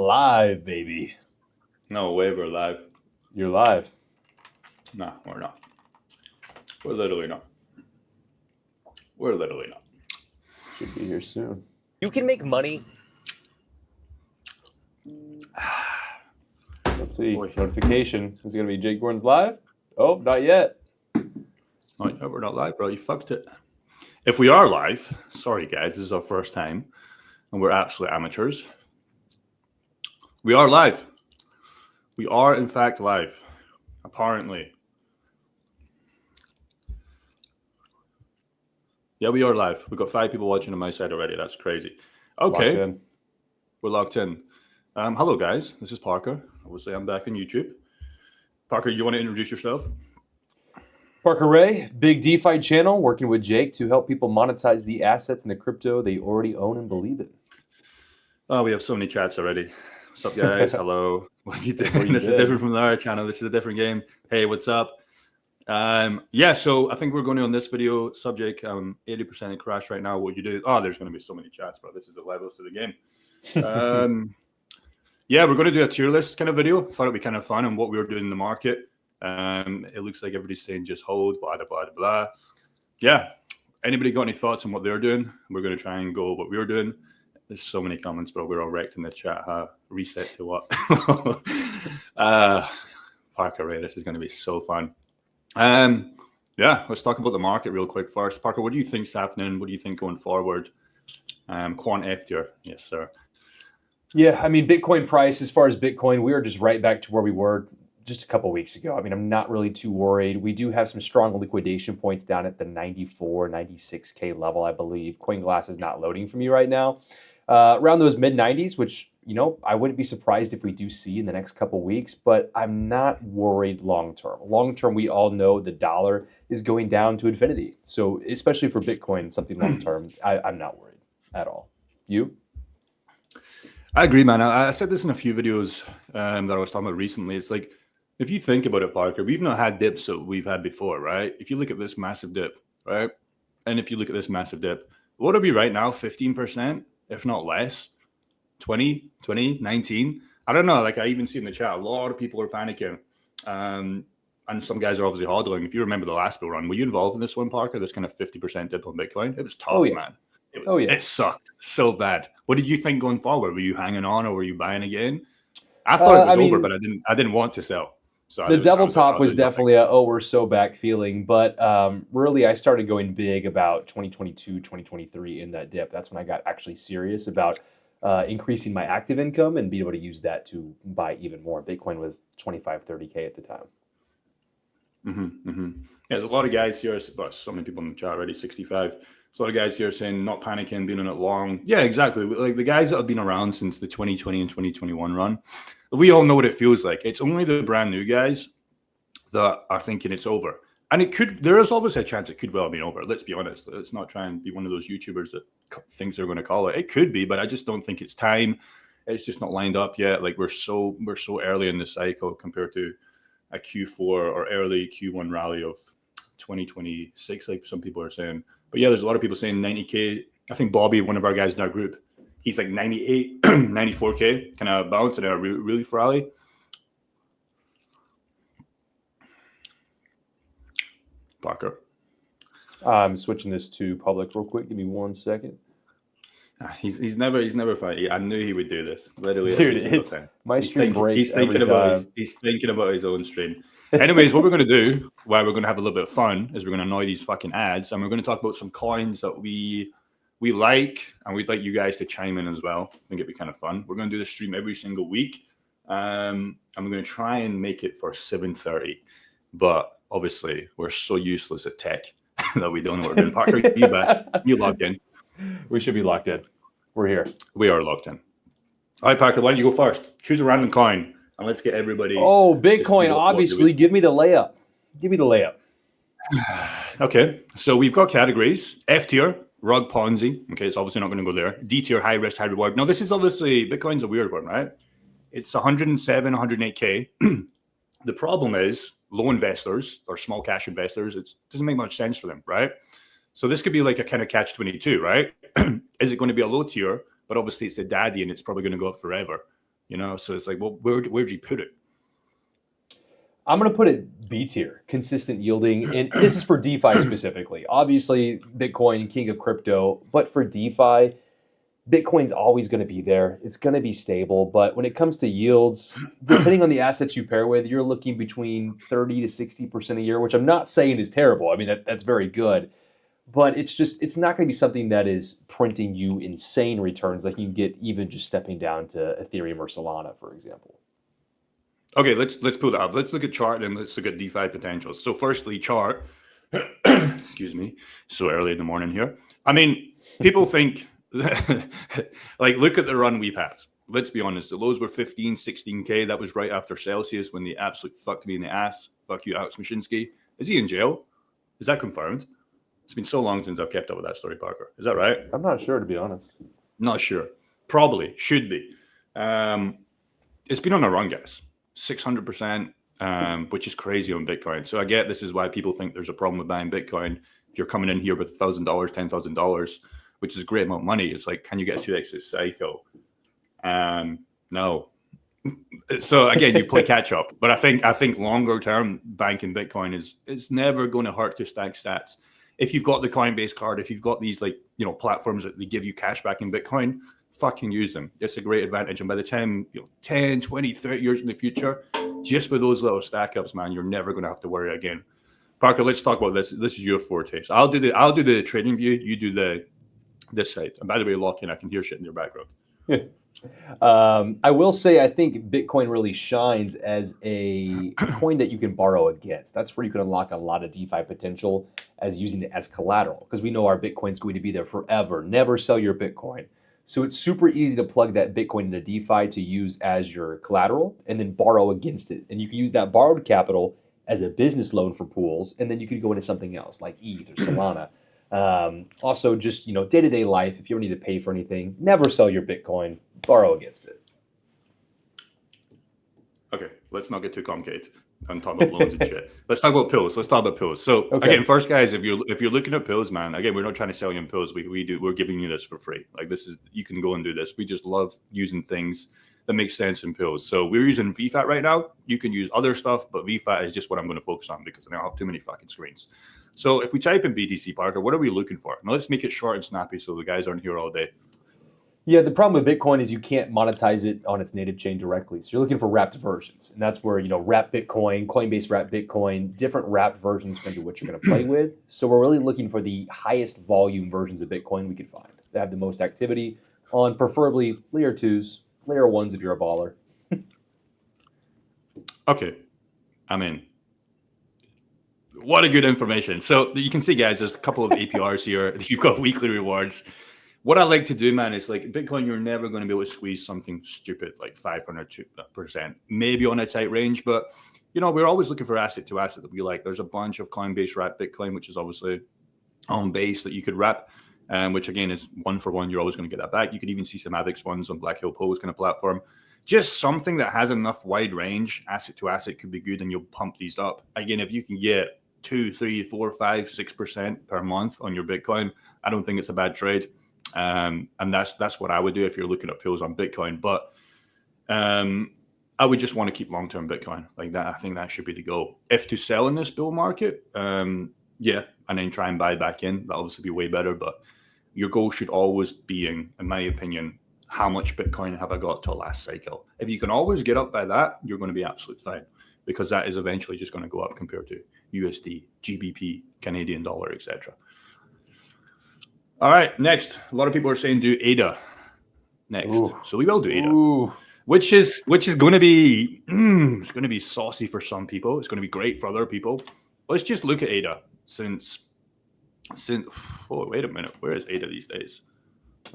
live, baby. No way, we're live. You're live. Nah, we're not. We're literally not. We're literally not. Should be here soon. You can make money. Let's see. Notification. Is it going to be Jake Gordon's live? Oh, not yet. Oh, yeah, we're not live, bro. You fucked it. If we are live, sorry, guys. This is our first time, and we're absolute amateurs. We are live. We are, in fact, live. Apparently. Yeah, we are live. We've got 5 people watching on my side already. That's crazy. Okay. We're locked in. Hello, guys. This is Parker. Obviously, I'm back on YouTube. Parker, you want to introduce yourself? Parker Ray, big DeFi channel, working with Jake to help people monetize the assets and the crypto they already own and believe in. Oh, we have so many chats already. What's up, guys? Hello. What are you doing? This is different from our channel. This is a different game. Hey, what's up? Yeah, so I think we're going to, on this video subject, 80% crash right now. What you do? Oh, there's going to be so many chats, bro. This is the levels to the game. Yeah, we're going to do a tier list kind of video. Thought it'd be kind of fun and what we were doing in the market. It looks like everybody's saying just hold, blah, blah, blah, blah. Yeah. Anybody got any thoughts on what they're doing? We're going to try and go what we're doing. There's so many comments, bro. We're all wrecked in the chat. Reset to what? Parker Ray, this is going to be so fun. Yeah, let's talk about the market real quick first. Parker, what do you think's happening? What do you think going forward? Quant F tier. Yes, sir. Yeah, I mean, Bitcoin price, as far as Bitcoin, we are just right back to where we were just a couple weeks ago. I mean, I'm not really too worried. We do have some strong liquidation points down at the 94, 96K level, I believe. CoinGlass is not loading for me right now. Around those mid-90s, which, you know, I wouldn't be surprised if we do see in the next couple weeks, but I'm not worried long-term. Long-term, we all know the dollar is going down to infinity. So especially for Bitcoin, something long-term, I'm not worried at all. You? I agree, man. I said this in a few videos that I was talking about recently. It's like, if you think about it, Parker, we've not had dips that we've had before, right? If you look at this massive dip, right? And if you look at this massive dip, what are we right now? 15%, if not less? 20, 19? I don't know. Like, I even see in the chat, a lot of people are panicking. And some guys are obviously hodling. If you remember the last bull run, were you involved in this one, Parker? This kind of 50% dip on Bitcoin? It was tough, man. It sucked so bad. What did you think going forward? Were you hanging on or were you buying again? I thought it was over, but I didn't want to sell. So the double top was definitely we're so back feeling. But really, I started going big about 2022, 2023 in that dip. That's when I got actually serious about increasing my active income and being able to use that to buy even more. Bitcoin was 25, 30K at the time. Yeah, there's a lot of guys here, but so many people in the chat already, 65. So a lot of guys here saying not panicking, being in it long. Yeah, exactly. Like the guys that have been around since the 2020 and 2021 run, we all know what it feels like. It's only the brand new guys that are thinking it's over. And there is always a chance it could well have been over. Let's be honest. Let's not try and be one of those YouTubers that thinks they're going to call it. It could be, but I just don't think it's time. It's just not lined up yet. Like we're so early in the cycle compared to a Q4 or early Q1 rally of 2026, like some people are saying. But yeah, there's a lot of people saying 90K. I think Bobby, one of our guys in our group, he's like 98, 94K, kind of bouncing a really rally. Parker. I'm switching this to public real quick. Give me 1 second. He's never funny. I knew he would do this. Literally, dude, my stream breaks. He's thinking about his own stream. Anyways, what we're going to do, why we're going to have a little bit of fun, is we're going to annoy these fucking ads, and we're going to talk about some coins that we like, and we'd like you guys to chime in as well. I think it'd be kind of fun. We're going to do the stream every single week, and we're going to try and make it for 7:30. But obviously, we're so useless at tech that we don't know what we're doing. Parker, you logged in. We should be locked in. We're here. We are locked in. All right, Parker, why don't you go first? Choose a random coin, and let's get everybody. Oh, Bitcoin, obviously. Give me the layup. Give me the layup. Okay, so we've got categories. F tier, rug Ponzi. Okay, it's obviously not going to go there. D tier, high risk, high reward. Now, this is obviously, Bitcoin's a weird one, right? It's 107, 108K. The problem is low investors or small cash investors, it doesn't make much sense for them, right? So this could be like a kind of catch-22, right? Is it going to be a low tier? But obviously it's a daddy and it's probably going to go up forever. So it's like, well, where'd you put it? I'm going to put it B tier, consistent yielding. And this is for DeFi specifically. Obviously, Bitcoin, king of crypto. But for DeFi, Bitcoin's always going to be there. It's going to be stable. But when it comes to yields, depending on the assets you pair with, you're looking between 30 to 60% a year, which I'm not saying is terrible. I mean, that's very good. But it's not going to be something that is printing you insane returns like you can get even just stepping down to Ethereum or Solana, for example. Okay, let's pull that up. Let's look at chart and let's look at DeFi potentials. So firstly, chart. Excuse me, so early in the morning here. I mean, people think, like, look at the run we've had. Let's be honest. The lows were 15, 16K. That was right after Celsius when they absolutely fucked me in the ass. Fuck you, Alex Mashinsky. Is he in jail? Is that confirmed? It's been so long since I've kept up with that story, Parker. Is that right? I'm not sure, to be honest. Not sure. Probably. Should be. It's been on a run, guys. 600%, which is crazy on Bitcoin. So I get this is why people think there's a problem with buying Bitcoin. If you're coming in here with $1,000, $10,000, which is a great amount of money, it's like, can you get a 2x this cycle? No. So again, you play catch up. But I think longer term banking Bitcoin it's never going to hurt to stack stats. If you've got the Coinbase card, if you've got these platforms that they give you cash back in Bitcoin, fucking use them. It's a great advantage. And by the time 10, 20, 30 years in the future, just with those little stack ups, man, you're never going to have to worry again. Parker, let's talk about this. This is your forte. So I'll do the trading view. You do this side. And by the way, lock in. I can hear shit in your background. I will say I think Bitcoin really shines as a coin that you can borrow against. That's where you can unlock a lot of DeFi potential as using it as collateral, because we know our Bitcoin's going to be there forever. Never sell your Bitcoin. So it's super easy to plug that Bitcoin into DeFi to use as your collateral and then borrow against it. And you can use that borrowed capital as a business loan for pools, and then you could go into something else like ETH or Solana. Also, just day-to-day life, if you don't need to pay for anything, never sell your Bitcoin, borrow against it. Okay, let's not get too complicated and talk about loans and shit. Let's talk about pills. So again, first, guys, if you're looking at pills, man, again, we're not trying to sell you pills. We're giving you this for free. Like, this is, you can go and do this. We just love using things that make sense in pills. So we're using VFAT right now. You can use other stuff, but VFAT is just what I'm going to focus on because I don't have too many fucking screens. So if we type in BTC, Parker, what are we looking for? Now let's make it short and snappy so the guys aren't here all day. Yeah, the problem with Bitcoin is you can't monetize it on its native chain directly. So you're looking for wrapped versions. And that's where, wrap Bitcoin, Coinbase wrap Bitcoin, different wrapped versions depends on what you're going to play with. So we're really looking for the highest volume versions of Bitcoin we can find that have the most activity on preferably layer 2s, layer 1s if you're a baller. Okay. I mean, what a good information. So you can see, guys, there's a couple of APRs here. You've got weekly rewards. What I like to do, man, is like Bitcoin, you're never going to be able to squeeze something stupid like 500%, maybe on a tight range. But, we're always looking for asset to asset that we like. There's a bunch of Coinbase wrap Bitcoin, which is obviously on base that you could wrap, which again is 1-for-1. You're always going to get that back. You could even see some AVIX ones on Black Hill Post kind of platform. Just something that has enough wide range, asset to asset could be good, and you'll pump these up. Again, if you can get 2, 3, 4, 5, 6% per month on your Bitcoin, I don't think it's a bad trade. And that's what I would do if you're looking at pills on Bitcoin. But I would just want to keep long-term Bitcoin like that. I think that should be the goal. If to sell in this bull market, yeah, and then try and buy back in, that'll obviously be way better. But your goal should always be, in my opinion, how much Bitcoin have I got till last cycle? If you can always get up by that, you're going to be absolutely fine, because that is eventually just going to go up compared to USD, GBP, Canadian dollar, etc. All right, next. A lot of people are saying do ADA next. Ooh. So we will do ADA, which is going to be it's going to be saucy for some people. It's going to be great for other people. Let's just look at ADA since oh, wait a minute. Where is ADA these days?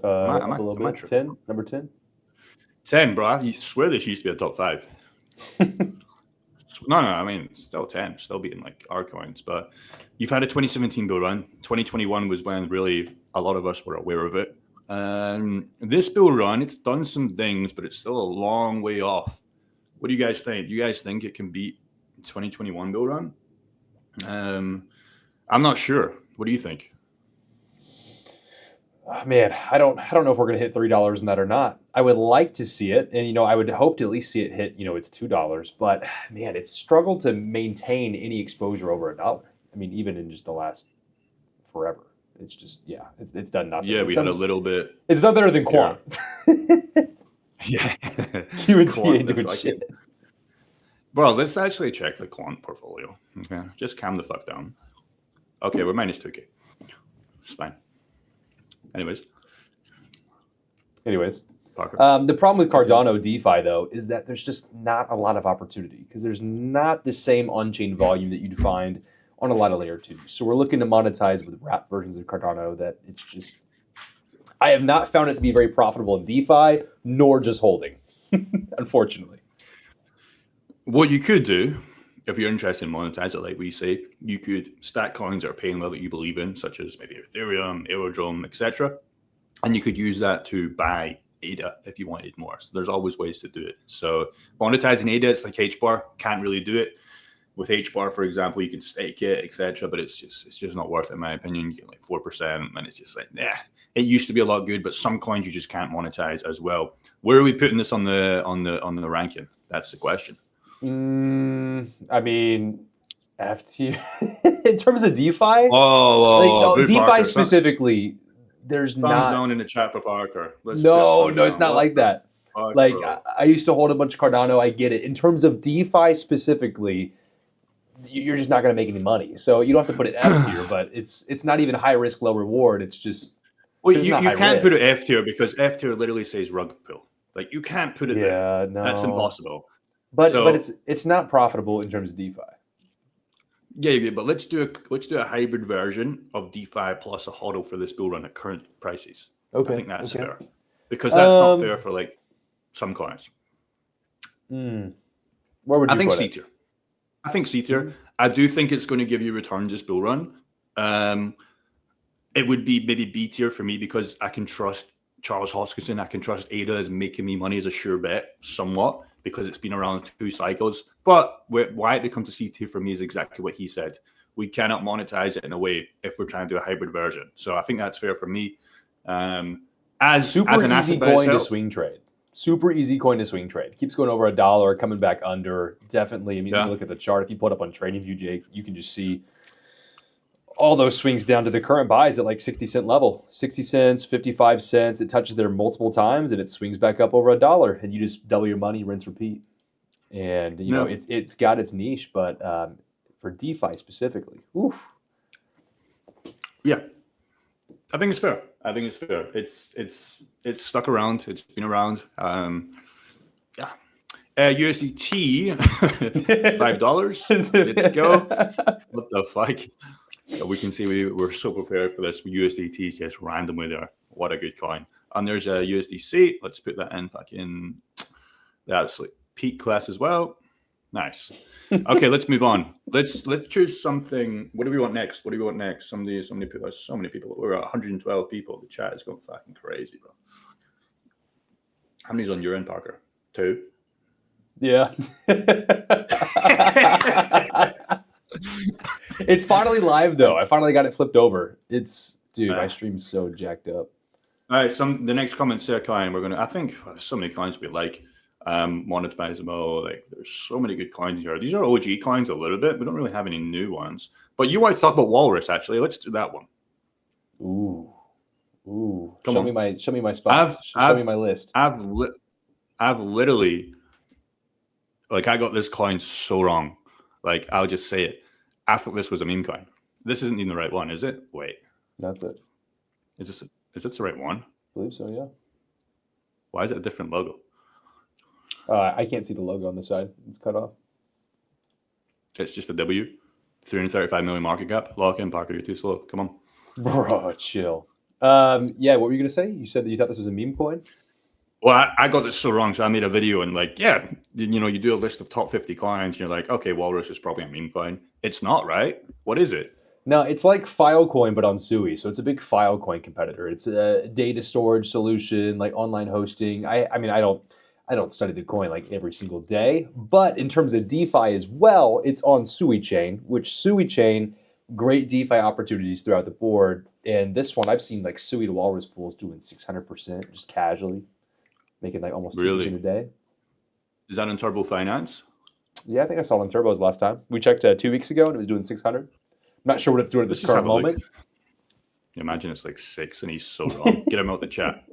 Number 10? 10, bro. I swear this used to be a top 5. No, I mean, still 10, still beating like our coins. But you've had a 2017 bull run. 2021 was when really a lot of us were aware of it. This bull run, it's done some things, but it's still a long way off. What do you guys think? Do you guys think it can beat 2021 bull run? I'm not sure. What do you think? Man, I don't know if we're gonna hit $3 in that or not. I would like to see it, and I would hope to at least see it hit it's $2. But man, it's struggled to maintain any exposure over $1. I mean, even in just the last forever, it's just it's done nothing. Yeah, we had a little bit. It's done better than Quant. Yeah, QNT ain't doing shit. Bro, let's actually check the Quant portfolio. Okay, just calm the fuck down. Okay, we're minus 2K. It's fine. Anyways, Parker. The problem with Cardano DeFi though is that there's just not a lot of opportunity because there's not the same on-chain volume that you'd find on a lot of layer 2s. So we're looking to monetize with wrap versions of Cardano that it's just. I have not found it to be very profitable in DeFi, nor just holding, unfortunately. What you could do, if you're interested in monetize it, like we say, you could stack coins that are paying level that you believe in, such as maybe Ethereum, Aerodrome, etc. And you could use that to buy ADA if you wanted more. So there's always ways to do it. So monetizing ADA, it's like HBAR, can't really do it. With HBAR, for example, you can stake it, etc. But it's just not worth it, in my opinion. You get like 4%, and it's just like, nah. It used to be a lot good, but some coins you just can't monetize as well. Where are we putting this on the ranking? That's the question. I mean, F tier in terms of DeFi. DeFi specifically. There's not down in the chat for Parker. No, it's not like that. Like I used to hold a bunch of Cardano. I get it. In terms of DeFi specifically, you're just not going to make any money. So you don't have to put it F tier, but it's not even high risk, low reward. It's just you can't put it F tier because F tier literally says rug pull. Like you can't put it there. No. That's impossible. But it's not profitable in terms of DeFi. Yeah, but let's do a hybrid version of DeFi plus a hodl for this bull run at current prices. Okay, I think that's fair because that's not fair for like some coins. Where would you I think put C tier. I think C tier. I do think it's going to give you returns this bull run. It would be maybe B tier for me because I can trust Charles Hoskinson. I can trust ADA as making me money as a sure bet somewhat because it's been around 2 cycles. But why it becomes a C tier for me is exactly what he said. We cannot monetize it in a way if we're trying to do a hybrid version. So I think that's fair for me. As an easy coin to swing trade. Super easy coin to swing trade. Keeps going over $1, coming back under. Definitely. I mean, if you look at the chart, if you put up on TradingView, Jake, you can just see all those swings down to the current buys at like 60-cent level. 60 cents, 55 cents. It touches there multiple times and it swings back up over $1. And you just double your money, rinse, repeat. And, you know, it's got its niche, but for DeFi specifically, oof. Yeah. I think it's fair. It's stuck around. It's been around. USDT, $5. Let's go. What the fuck? We can see we're so prepared for this. USDT is just randomly there. What a good coin. And there's a USDC. Let's put that in fucking the absolute peak class as well. Nice. Okay, let's move on. Let's choose something. What do we want next? Somebody people. So many people. We're at 112 people. The chat is going fucking crazy, bro. How many's on your end, Parker? 2? Yeah. It's finally live though. I finally got it flipped over. My stream's so jacked up. All right, the next comments there, coin. I think so many coins we like. Monetizable, like there's so many good coins here. These are OG coins a little bit. We don't really have any new ones. But you want to talk about Walrus actually. Let's do that one. Ooh. Show me my spots. Show me my list. I've literally like I got this coin so wrong. Like I'll just say it. I thought this was a meme coin. This isn't even the right one, is it? Wait. That's it. Is this the right one? I believe so, yeah. Why is it a different logo? I can't see the logo on the side. It's cut off. It's just a W. 335 million market cap. Lock in, Parker. You're too slow. Come on. Bro, chill. What were you going to say? You said that you thought this was a meme coin? Well, I got this so wrong, so I made a video and you do a list of top 50 coins and you're like, okay, Walrus is probably a meme coin. It's not, right? What is it? No, it's like Filecoin, but on Sui. So it's a big Filecoin competitor. It's a data storage solution, like online hosting. I don't study the coin like every single day, but in terms of DeFi as well, it's on Sui Chain, which Sui Chain great DeFi opportunities throughout the board. And this one, I've seen like Sui to Walrus pools doing 600% just casually, making like almost 2% Really? a day. Is that in Turbo Finance? Yeah, I think I saw it on Turbos last time. We checked 2 weeks ago and it was doing 600. I'm not sure what it's doing at Let's this just current have a look. moment. Imagine it's like 6 and he's so wrong. Get him out the chat.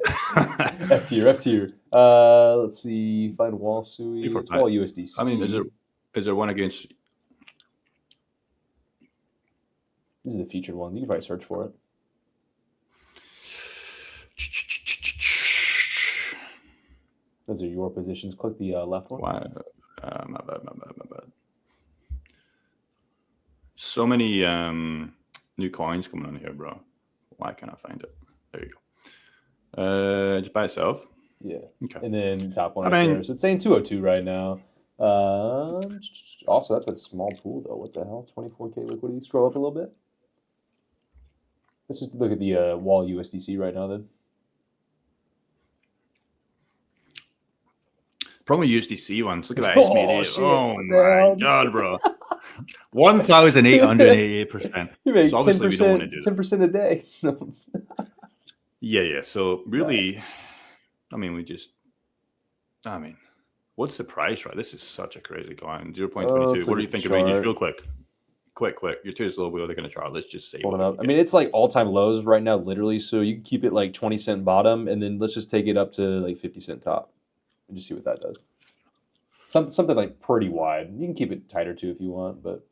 F tier, F tier. Let's see. Find Wall Sui. It's Wall USDC. I mean, is there one against? These are the featured ones. You can probably search for it. Those are your positions. Click the left one. Why? My bad. So many new coins coming on here, bro. Why can't I find it? There you go. Just by itself. Yeah. Okay. And then top one right there. So it's saying 202 right now. Also, that's a small pool though. What the hell? 24K liquidity. Scroll up a little bit. Let's just look at the Wall USDC right now then. Probably USDC ones. Look at that. It's made it. Shit. Oh my god, bro. 1,888%. You make So obviously we don't want to do 10% a day. Yeah. So really, what's the price, right? This is such a crazy coin. 0.22. What do you think of it? Just real quick. Quick. You're too slow. We're looking at chart. Let's just say. Hold up. I mean, it's like all-time lows right now, literally. So you can keep it like 20-cent bottom, and then let's just take it up to like 50-cent top, and just see what that does. Something like pretty wide. You can keep it tighter too if you want, but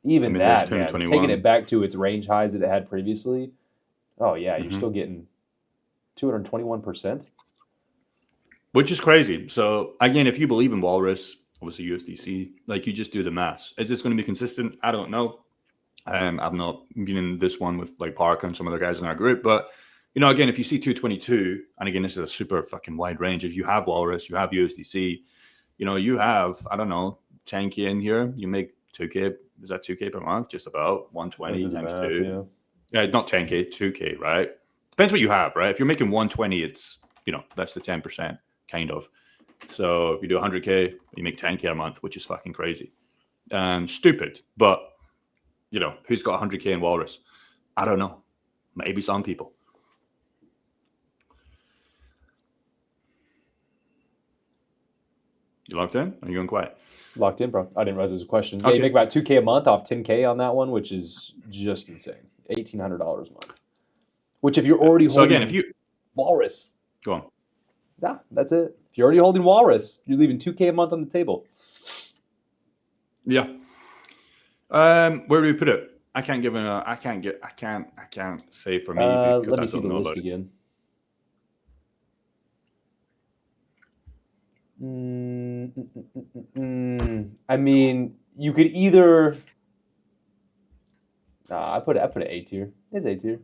even that, man, taking it back to its range highs that it had previously. Oh yeah, you're still getting 221%, which is crazy. So again, if you believe in Walrus, obviously USDC, like you just do the maths. Is this going to be consistent? I don't know. I've not been in this one with like Parker and some other guys in our group, but again, if you see 222, and again, this is a super fucking wide range. If you have Walrus, you have USDC, you have, I don't know, 10K in here, you make 2K. Is that 2K per month? Just about 120 times 2. Yeah, not 10K, 2K, right? Depends what you have, right? If you're making 120, it's, that's the 10% kind of. So if you do 100K, you make 10K a month, which is fucking crazy. Stupid, but, who's got 100K in Walrus? I don't know. Maybe some people. You locked in? Or are you going quiet? Locked in, bro. I didn't realize there was a question. Okay. Yeah, you make about 2K a month off 10K on that one, which is just insane. $1,800 a month. Which if you're already holding... So again, if you... Walrus. Go on. Yeah, that's it. If you're already holding Walrus, you're leaving 2K a month on the table. Yeah. Where do we put it? I can't say for me because let me see the list again. I mean, you could either. I put it A tier. It's A tier.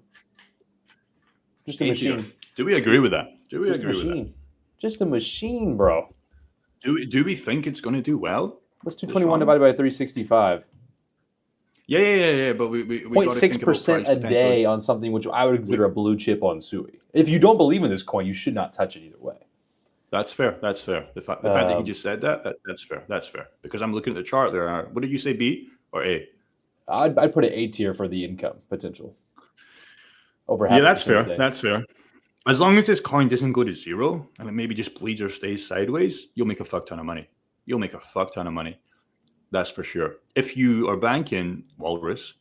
Just a machine. Do we agree with that? Just a machine, bro. Do we think it's going to do well? What's 221 divided by 365? Yeah. But we 0.6% a day on something which I would consider a blue chip on Sui. If you don't believe in this coin, you should not touch it either way. That's fair. The fact that he just said that's fair. Because I'm looking at the chart there. What did you say, B or A? I'd put it A tier for the income potential. That's fair. That's fair. As long as this coin doesn't go to zero and it maybe just bleeds or stays sideways, you'll make a fuck ton of money. That's for sure. If you are banking Walrus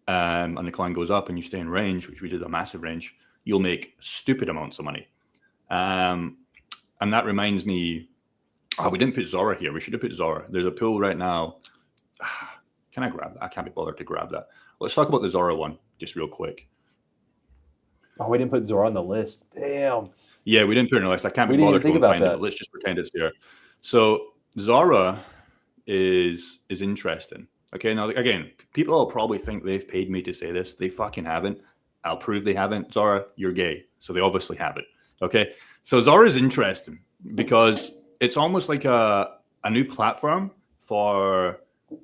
and the coin goes up and you stay in range, which we did a massive range, you'll make stupid amounts of money. And that reminds me, we didn't put Zora here. We should have put Zora. There's a pool right now. Can I grab that? I can't be bothered to grab that. Let's talk about the Zora one just real quick. Oh, we didn't put Zora on the list. Damn. Yeah, we didn't put it on the list. I can't be bothered to find it, but let's just pretend it's there. So Zora is interesting. Okay, now again, people will probably think they've paid me to say this. They fucking haven't. I'll prove they haven't. Zora, you're gay. So they obviously haven't. Okay, so Zora is interesting because it's almost like a new platform for,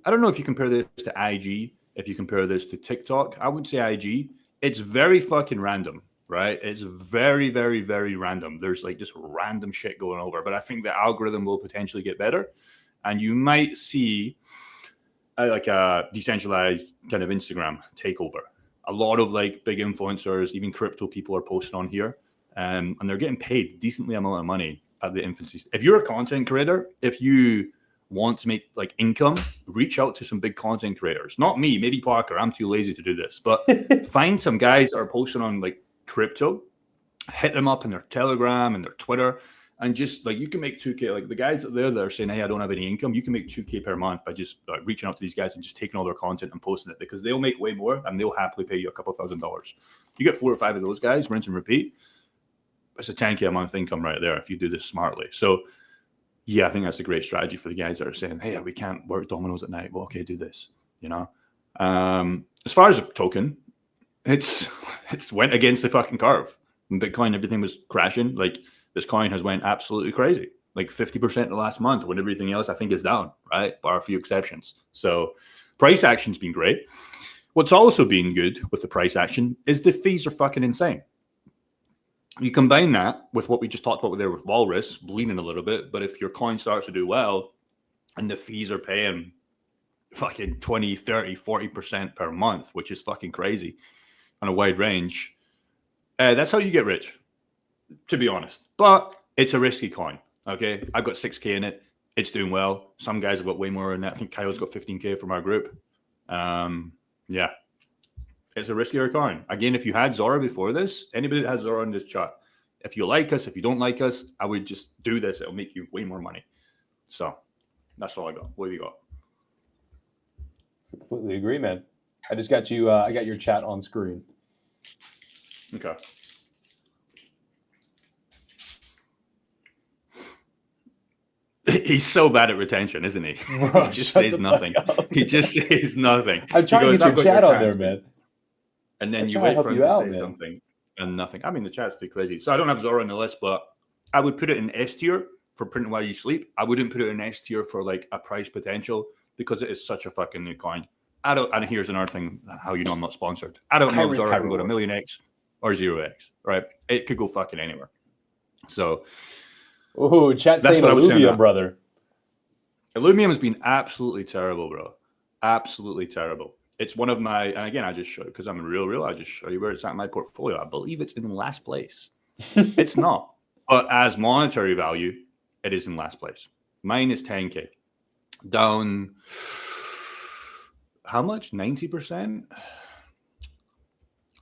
I don't know if you compare this to IG, if you compare this to TikTok, I would say IG. It's very fucking random, right? It's very, very, very random. There's like just random shit going over, but I think the algorithm will potentially get better. And you might see like a decentralized kind of Instagram takeover. A lot of like big influencers, even crypto people are posting on here, and they're getting paid decently amount of money at the infancy. If you're a content creator, if you want to make like income, reach out to some big content creators. Not me, maybe Parker. I'm too lazy to do this, but find some guys that are posting on like crypto, hit them up in their Telegram and their Twitter, and just like you can make 2K. Like the guys out there that are saying, "Hey, I don't have any income," you can make 2K per month by just reaching out to these guys and just taking all their content and posting it, because they'll make way more and they'll happily pay you a couple $1,000s. You get 4 or 5 of those guys, rinse and repeat. It's a 10K a month income right there if you do this smartly. So yeah, I think that's a great strategy for the guys that are saying, "Hey, we can't work dominoes at night." Well, okay, do this. You know, as far as a token, it's went against the fucking curve. In Bitcoin, everything was crashing. Like this coin has went absolutely crazy, like 50% in the last month, when everything else I think is down, right? Bar a few exceptions. So price action's been great. What's also been good with the price action is the fees are fucking insane. You combine that with what we just talked about there with Walrus bleeding a little bit, but if your coin starts to do well and the fees are paying fucking 20, 30, 40% per month, which is fucking crazy on a wide range, that's how you get rich, to be honest. But it's a risky coin, okay? I've got 6K in it. It's doing well. Some guys have got way more than that. I think Kyle's got 15K from our group. Yeah. It's a riskier coin. Again, if you had Zora before this, anybody that has Zora in this chat, if you like us, if you don't like us, I would just do this. It'll make you way more money. So that's all I got. What have you got? Completely agree, man. I just got you. I got your chat on screen. Okay. He's so bad at retention, isn't he? Bro, he just says nothing. He just says nothing. I'm trying to get your chat on there, man. And then you wait for him to say something and nothing. I mean, the chat's too crazy. So I don't have Zora on the list, but I would put it in S tier for printing while you sleep. I wouldn't put it in S tier for like a price potential, because it is such a fucking new coin. And here's another thing, how you know I'm not sponsored. I don't know if Zora can go to 1,000,000x or 0x, right? It could go fucking anywhere. So, ooh, chat saying Illuvium, brother. Illuvium has been absolutely terrible, bro. Absolutely terrible. It's one of my, and again, I just show, because I'm real, I just show you where it's at in my portfolio. I believe it's in last place. It's not. But as monetary value, it is in last place. Mine is 10K. Down, how much? 90%?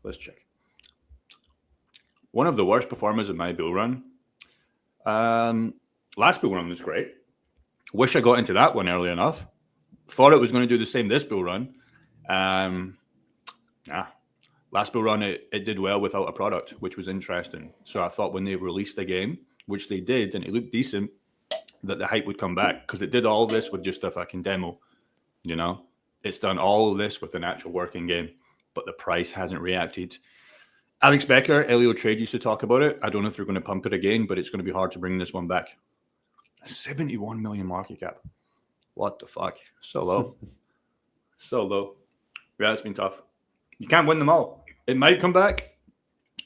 Let's check. One of the worst performers in my bull run. Last bull run was great. Wish I got into that one early enough. Thought it was going to do the same this bull run. Last bull run, it did well without a product, which was interesting. So I thought when they released the game, which they did, and it looked decent, that the hype would come back, because it did all this with just a fucking demo. You know, it's done all this with an actual working game, but the price hasn't reacted. Alex Becker, Elio Trade used to talk about it. I don't know if they're going to pump it again, but it's going to be hard to bring this one back. 71 million market cap. What the fuck? So low. So low. Yeah, it's been tough. You can't win them all. It might come back.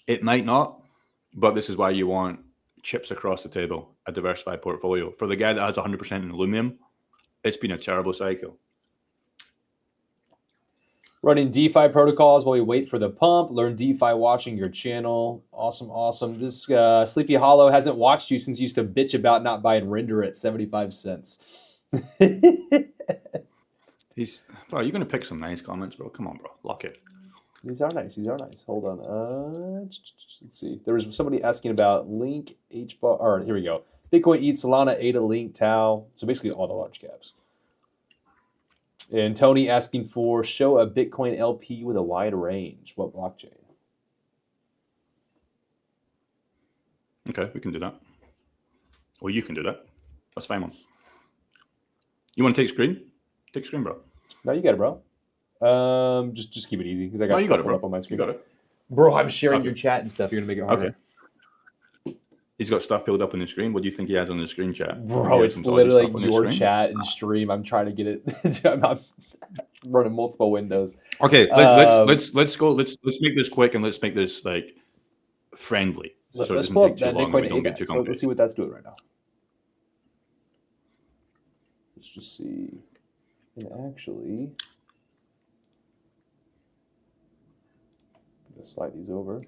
It might not. But this is why you want chips across the table, a diversified portfolio. For the guy that has 100% in Illuvium, it's been a terrible cycle. Running DeFi protocols while we wait for the pump. Learn DeFi watching your channel. Awesome. This Sleepy Hollow hasn't watched you since you used to bitch about not buying Render at 75 cents. Bro, you're going to pick some nice comments, bro. Come on, bro. Lock it. These are nice. Hold on. Let's see. There was somebody asking about Link, HBAR. Or here we go. Bitcoin, ETH, Solana, ADA, Link, Tau. So basically all the large caps. And Tony asking for show a Bitcoin LP with a wide range. What blockchain? Okay, we can do that. Or you can do that. That's fine, man. You want to take screen? Take screen, bro. No, you got it, bro. Just keep it easy, because I got stuff up on my screen. You got it. Bro, I'm sharing your chat and stuff. You're going to make it harder. Okay. He's got stuff built up on the screen. What do you think he has on the screen chat? Bro, it's literally your chat and stream. I'm trying to get it. I'm running multiple windows. Okay, let's go. Let's make this quick, and let's make this like friendly. Let's pull up that Bitcoin ADAX. So let's see what that's doing right now. Let's just see. And actually, I'm gonna slide these over.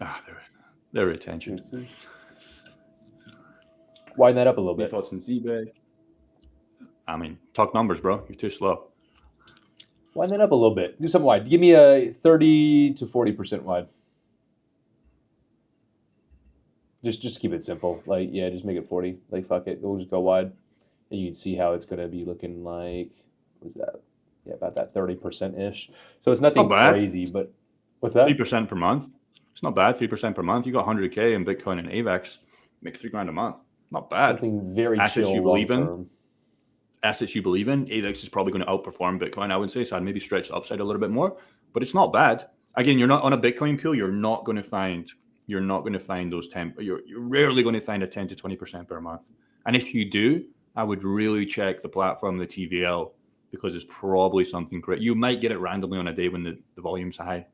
Their retention. Widen that up a little Your bit. thoughts on Z-Bag? I mean, talk numbers, bro. You're too slow. Widen that up a little bit. Do something wide. Give me a 30 to 40% wide. Just keep it simple. Like, yeah, just make it 40. Like, fuck it. We'll just go wide. And you can see how it's going to be looking like, what is that? Yeah, about that 30%-ish. So it's nothing crazy, but what's that? 3% per month. It's not bad. 3% per month. You got 100K in Bitcoin and AVAX. Make $3,000 a month. Not bad. Something very assets chill, you believe in. term. Assets you believe in. AVAX is probably going to outperform Bitcoin, I would say. So I'd maybe stretch the upside a little bit more, but it's not bad. Again, you're not on a Bitcoin pool. You're not going to find those 10. You're rarely going to find a 10 to 20% per month. And if you do, I would really check the platform, the TVL, because it's probably something great. You might get it randomly on a day when the volume's high.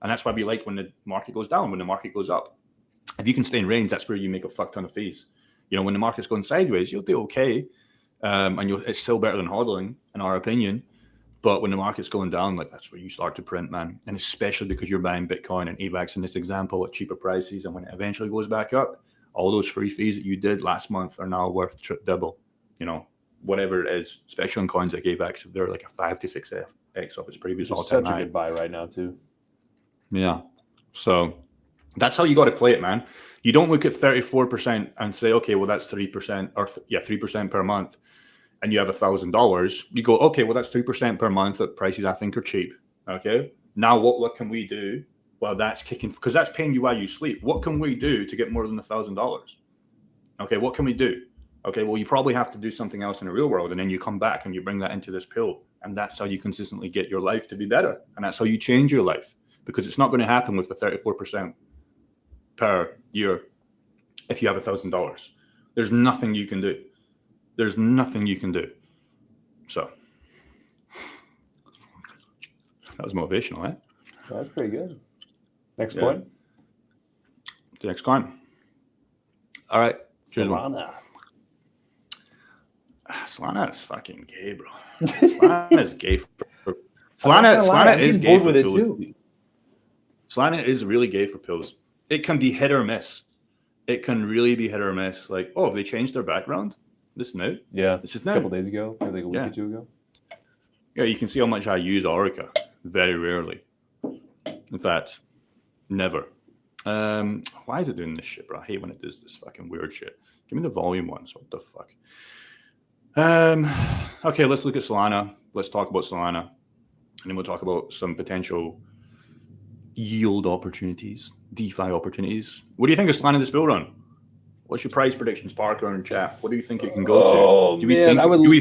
And that's why we like when the market goes down, when the market goes up. If you can stay in range, that's where you make a fuck ton of fees. You know, when the market's going sideways, you'll do okay. And it's still better than hodling, in our opinion. But when the market's going down, like, that's where you start to print, man. And especially because you're buying Bitcoin and AVAX in this example at cheaper prices. And when it eventually goes back up, all those free fees that you did last month are now worth double, you know, whatever it is, especially on coins like AVAX. They're like a 5 to 6x off its previous all-time high. Such a good buy right now, too. Yeah. So that's how you got to play it, man. You don't look at 34% and say, okay, well, that's 3% or 3% per month. And you have $1,000, you go, okay, well, that's 3% per month at prices I think are cheap. Okay. Now what can we do? Well, that's kicking, because that's paying you while you sleep. What can we do to get more than $1,000? Okay. What can we do? Okay. Well, you probably have to do something else in the real world. And then you come back and you bring that into this pill. And that's how you consistently get your life to be better. And that's how you change your life, because it's not going to happen with the 34% per year if you have $1,000. There's nothing you can do. There's nothing you can do. So that was motivational, eh? Well, that's pretty good. Next coin. The next coin. All right. Solana. Solana is fucking gay, bro. Solana is gay. Solana is gay for pills. Too. Solana is really gay for pills. It can be hit or miss. It can really be hit or miss. Like, oh, have they changed their background? This now? Yeah. This is now. A couple days ago, maybe like a week or two ago. Yeah, you can see how much I use Orica. Very rarely. In fact, never. Why is it doing this shit, bro? I hate when it does this fucking weird shit. Give me the volume ones. What the fuck? Okay, let's look at Solana. Let's talk about Solana. And then we'll talk about some potential yield opportunities, DeFi opportunities. What do you think of Solana this build run? What's your price predictions, Parker and chat? What do you think it can go to? Do we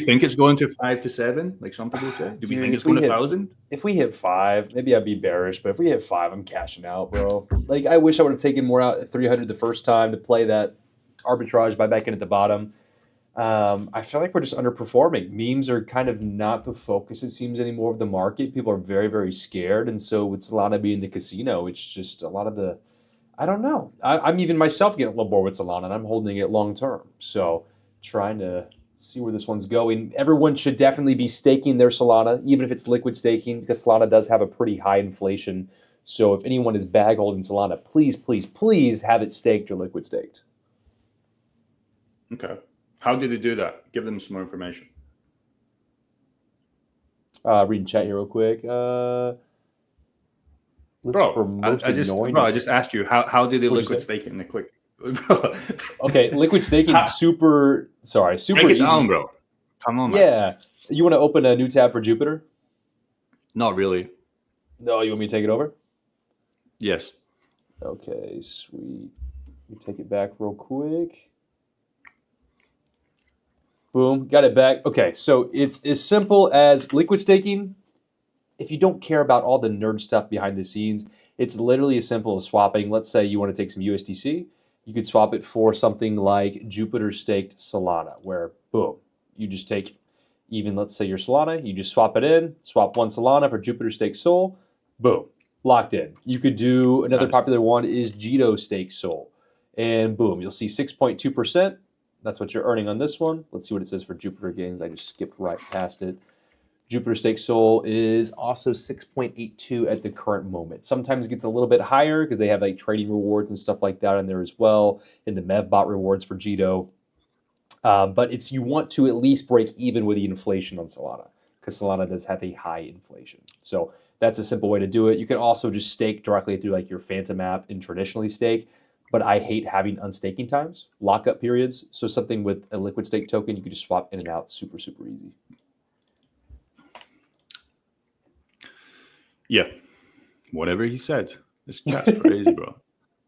think it's going to 5 to 7, like some people say? Do we think it's going to 1,000? If we hit 5, maybe I'd be bearish. But if we hit 5, I'm cashing out, bro. Like, I wish I would have taken more out at 300 the first time to play that arbitrage, buy back in at the bottom. I feel like we're just underperforming. Memes are kind of not the focus, it seems, anymore of the market. People are very, very scared. And so with Solana being the casino, it's just a lot of the, I don't know. I'm even myself getting a little bored with Solana, and I'm holding it long term. So trying to see where this one's going. Everyone should definitely be staking their Solana, even if it's liquid staking, because Solana does have a pretty high inflation. So if anyone is bag holding Solana, please, please, please have it staked or liquid staked. Okay. How did they do that? Give them some more information. Reading chat here real quick. I just asked you, how did they liquid stake it in the quick? Okay, liquid staking super Break it easy. Down, bro. Come on, man. Yeah. You want to open a new tab for Jupiter? Not really. No, you want me to take it over? Yes. Okay, sweet. Let me take it back real quick. Boom, got it back. Okay, so it's as simple as liquid staking. If you don't care about all the nerd stuff behind the scenes, it's literally as simple as swapping. Let's say you want to take some USDC. You could swap it for something like Jupiter staked Solana, where, boom, you just take even, let's say your Solana, you just swap it in, swap one Solana for Jupiter staked Sol, boom, locked in. You could do, another popular one is Jito staked Sol, and boom, you'll see 6.2%. That's what you're earning on this one. Let's see what it says for Jupiter gains. I just skipped right past it. Jupiter Stake Soul is also 6.82 at the current moment. Sometimes it gets a little bit higher because they have like trading rewards and stuff like that in there as well, and the MEVBot rewards for Jito. But it's you want to at least break even with the inflation on Solana because Solana does have a high inflation. So that's a simple way to do it. You can also just stake directly through like your Phantom app and traditionally stake. But I hate having unstaking times, lockup periods. So something with a liquid stake token, you can just swap in and out super, super easy. Yeah. Whatever he said. This chat's crazy, bro.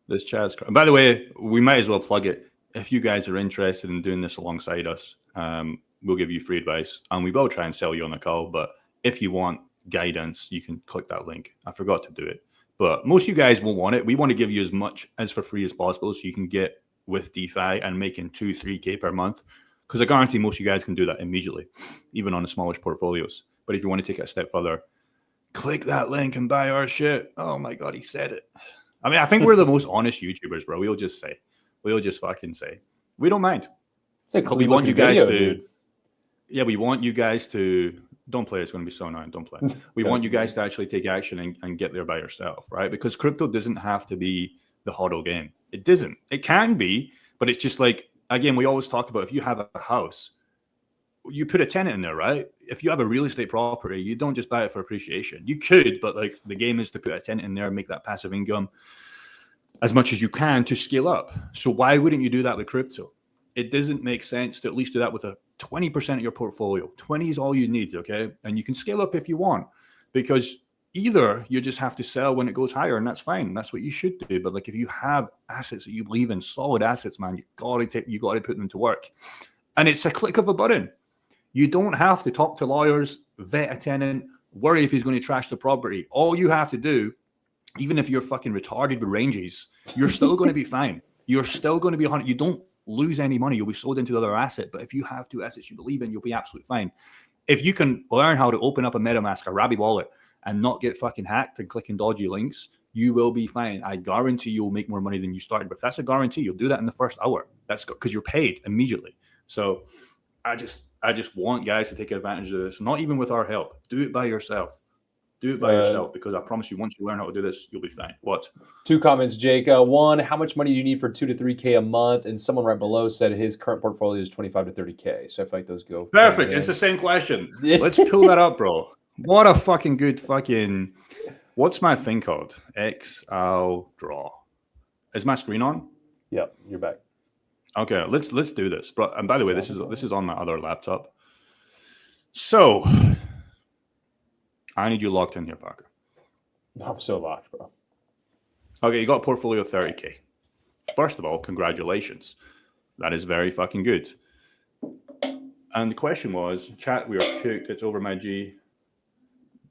This chat's crazy. By the way, we might as well plug it. If you guys are interested in doing this alongside us, we'll give you free advice. And we will try and sell you on the call. But if you want guidance, you can click that link. I forgot to do it. But most of you guys won't want it. We want to give you as much as for free as possible so you can get with DeFi and making 2-3K per month. Because I guarantee most of you guys can do that immediately, even on the smallish portfolios. But if you want to take it a step further, click that link and buy our shit. Oh my God, he said it. I mean, I think we're the most honest YouTubers, bro. We'll just fucking say. We don't mind. It's a but we want you guys video, to, dude. Yeah, we want you guys to, don't play. It's going to be so annoying. Don't play. We want you guys to actually take action and get there by yourself, right? Because crypto doesn't have to be the hodl game. It doesn't. It can be, but it's just like, again, we always talk about if you have a house, you put a tenant in there, right? If you have a real estate property, you don't just buy it for appreciation. You could, but like the game is to put a tenant in there and make that passive income as much as you can to scale up. So why wouldn't you do that with crypto? It doesn't make sense to at least do that with a 20% of your portfolio. 20 is all you need, okay? And you can scale up if you want, because either you just have to sell when it goes higher, and that's fine. That's what you should do. But like if you have assets that you believe in, solid assets, man, you got to put them to work. And it's a click of a button. You don't have to talk to lawyers, vet a tenant, worry if he's going to trash the property. All you have to do, even if you're fucking retarded with ranges, you're still going to be fine. You're still going to be 100. You don't lose any money. You'll be sold into the other asset. But if you have two assets you believe in, you'll be absolutely fine. If you can learn how to open up a MetaMask, a Rabby wallet, and not get fucking hacked and clicking dodgy links, you will be fine. I guarantee you'll make more money than you started with. That's a guarantee. You'll do that in the first hour. That's because you're paid immediately. So I just want guys to take advantage of this. Not even with our help. Do it by yourself. Do it by yourself, because I promise you, once you learn how to do this, you'll be fine. What? 2 comments, Jake. One, how much money do you need for 2 to 3K a month? And someone right below said his current portfolio is 25 to 30K. So I feel like those go perfect. It's the same question. Let's pull that up, bro. What a fucking good fucking. What's my thing called? XL draw. Is my screen on? Yep, you're back. Okay, let's do this. But and by the way, this is on my other laptop. So I need you locked in here, Parker. I'm so locked, bro. Okay, you got a portfolio of 30K. First of all, congratulations. That is very fucking good. And the question was, chat, we are cooked. It's over, my G.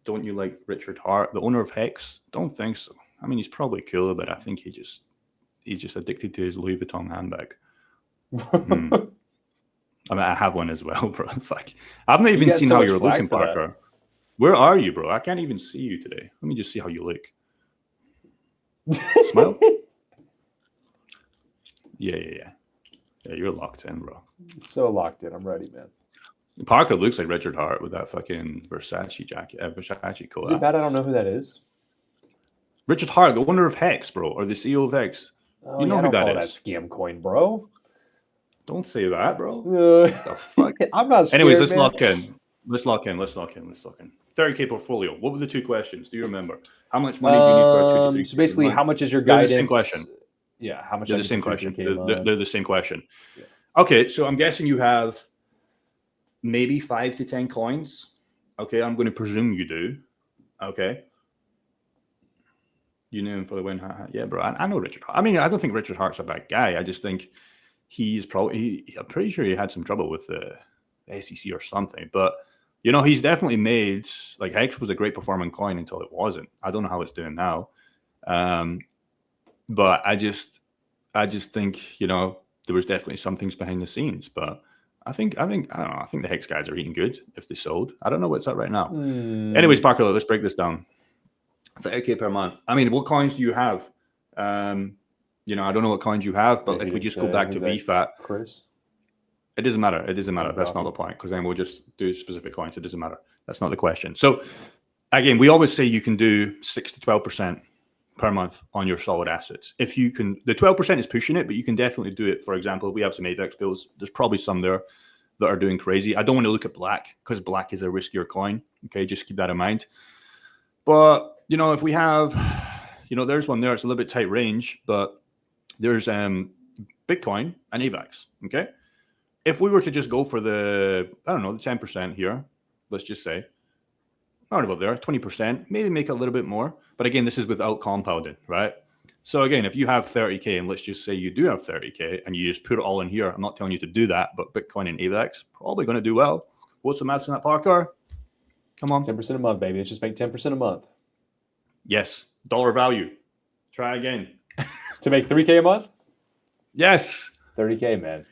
Don't you like Richard Hart, the owner of Hex? Don't think so. I mean, he's probably cool, but I think he's just addicted to his Louis Vuitton handbag. I mean, I have one as well, bro. Fuck. I've not even seen how you're looking, Parker. Where are you, bro? I can't even see you today. Let me just see how you look. Smile? Yeah, you're locked in, bro. So locked in. I'm ready, man. Parker looks like Richard Hart with that fucking Versace jacket, Versace coat. Is it bad I don't know who that is? Richard Hart, the owner of Hex, bro, or the CEO of Hex. Oh, you know who that is? That scam coin, bro. Don't say that, bro. What the fuck? I'm not scared, anyways, let's man. lock in. Let's lock in. 30K portfolio. What were the 2 questions? Do you remember? How much money do you need for a 2 to 3? So basically, how much is your guidance? They're the same question. Yeah, how much? They're the same question. They're the same question. Yeah. Okay, so I'm guessing you have maybe 5 to 10 coins. Okay, I'm going to presume you do. Okay. You knew him for the win. Yeah, bro. I know Richard Hart. I mean, I don't think Richard Hart's a bad guy. I just think he's probably. I'm pretty sure he had some trouble with the SEC or something. But you know, he's definitely made. Like Hex was a great performing coin until it wasn't. I don't know how it's doing now. But I just think, you know, there was definitely some things behind the scenes. But I think I don't know. I think the Hex guys are eating good if they sold. I don't know what's up right now. Anyways, Parker, let's break this down. 30K per month. I mean, what coins do you have? You know, I don't know what coins you have, but if we just go back to VFAT, Chris, It doesn't matter. It doesn't matter. That's not the point, because then we'll just do specific coins. It doesn't matter. That's not the question. So again, we always say you can do 6 to 12% per month on your solid assets. If you can, the 12% is pushing it, but you can definitely do it. For example, if we have some AVAX bills, there's probably some there that are doing crazy. I don't want to look at black, because black is a riskier coin. Okay, just keep that in mind. But, you know, if we have, you know, there's one there. It's a little bit tight range, but there's Bitcoin and AVAX. Okay. If we were to just go for the, I don't know, the 10% here, let's just say, around about there, 20%, maybe make it a little bit more. But again, this is without compounding, right? So again, if you have 30K, and let's just say you do have 30K and you just put it all in here, I'm not telling you to do that, but Bitcoin and AVAX probably going to do well. What's the maths on that, Parker? Come on. 10% a month, baby. Let's just make 10% a month. Yes. Dollar value. Try again. To make 3K a month? Yes. 30K, man.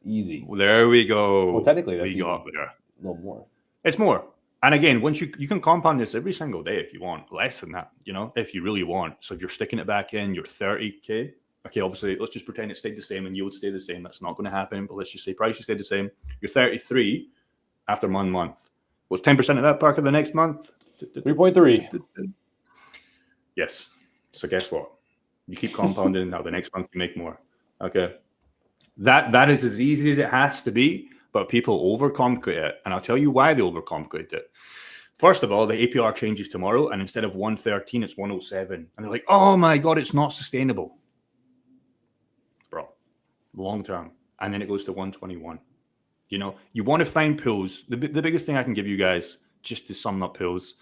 Easy. Well, there we go. Well, technically, that's we got there. A little more. It's more. And again, once you can compound this every single day if you want, less than that, you know, if you really want. So if you're sticking it back in, you're 30K. Okay, obviously, let's just pretend it stayed the same and you would stay the same. That's not going to happen. But let's just say prices stayed the same. You're 33 after 1 month. What's 10% of that, Parker, the next month? 3.3. Yes. So guess what? You keep compounding. Now the next month you make more. Okay. That is as easy as it has to be. But people overcomplicate it. And I'll tell you why they overcomplicate it. First of all, the APR changes tomorrow, and instead of 113, it's 107. And they're like, oh my God, it's not sustainable. Bro, long term. And then it goes to 121. You know, you want to find pools. The biggest thing I can give you guys, just to sum up pools,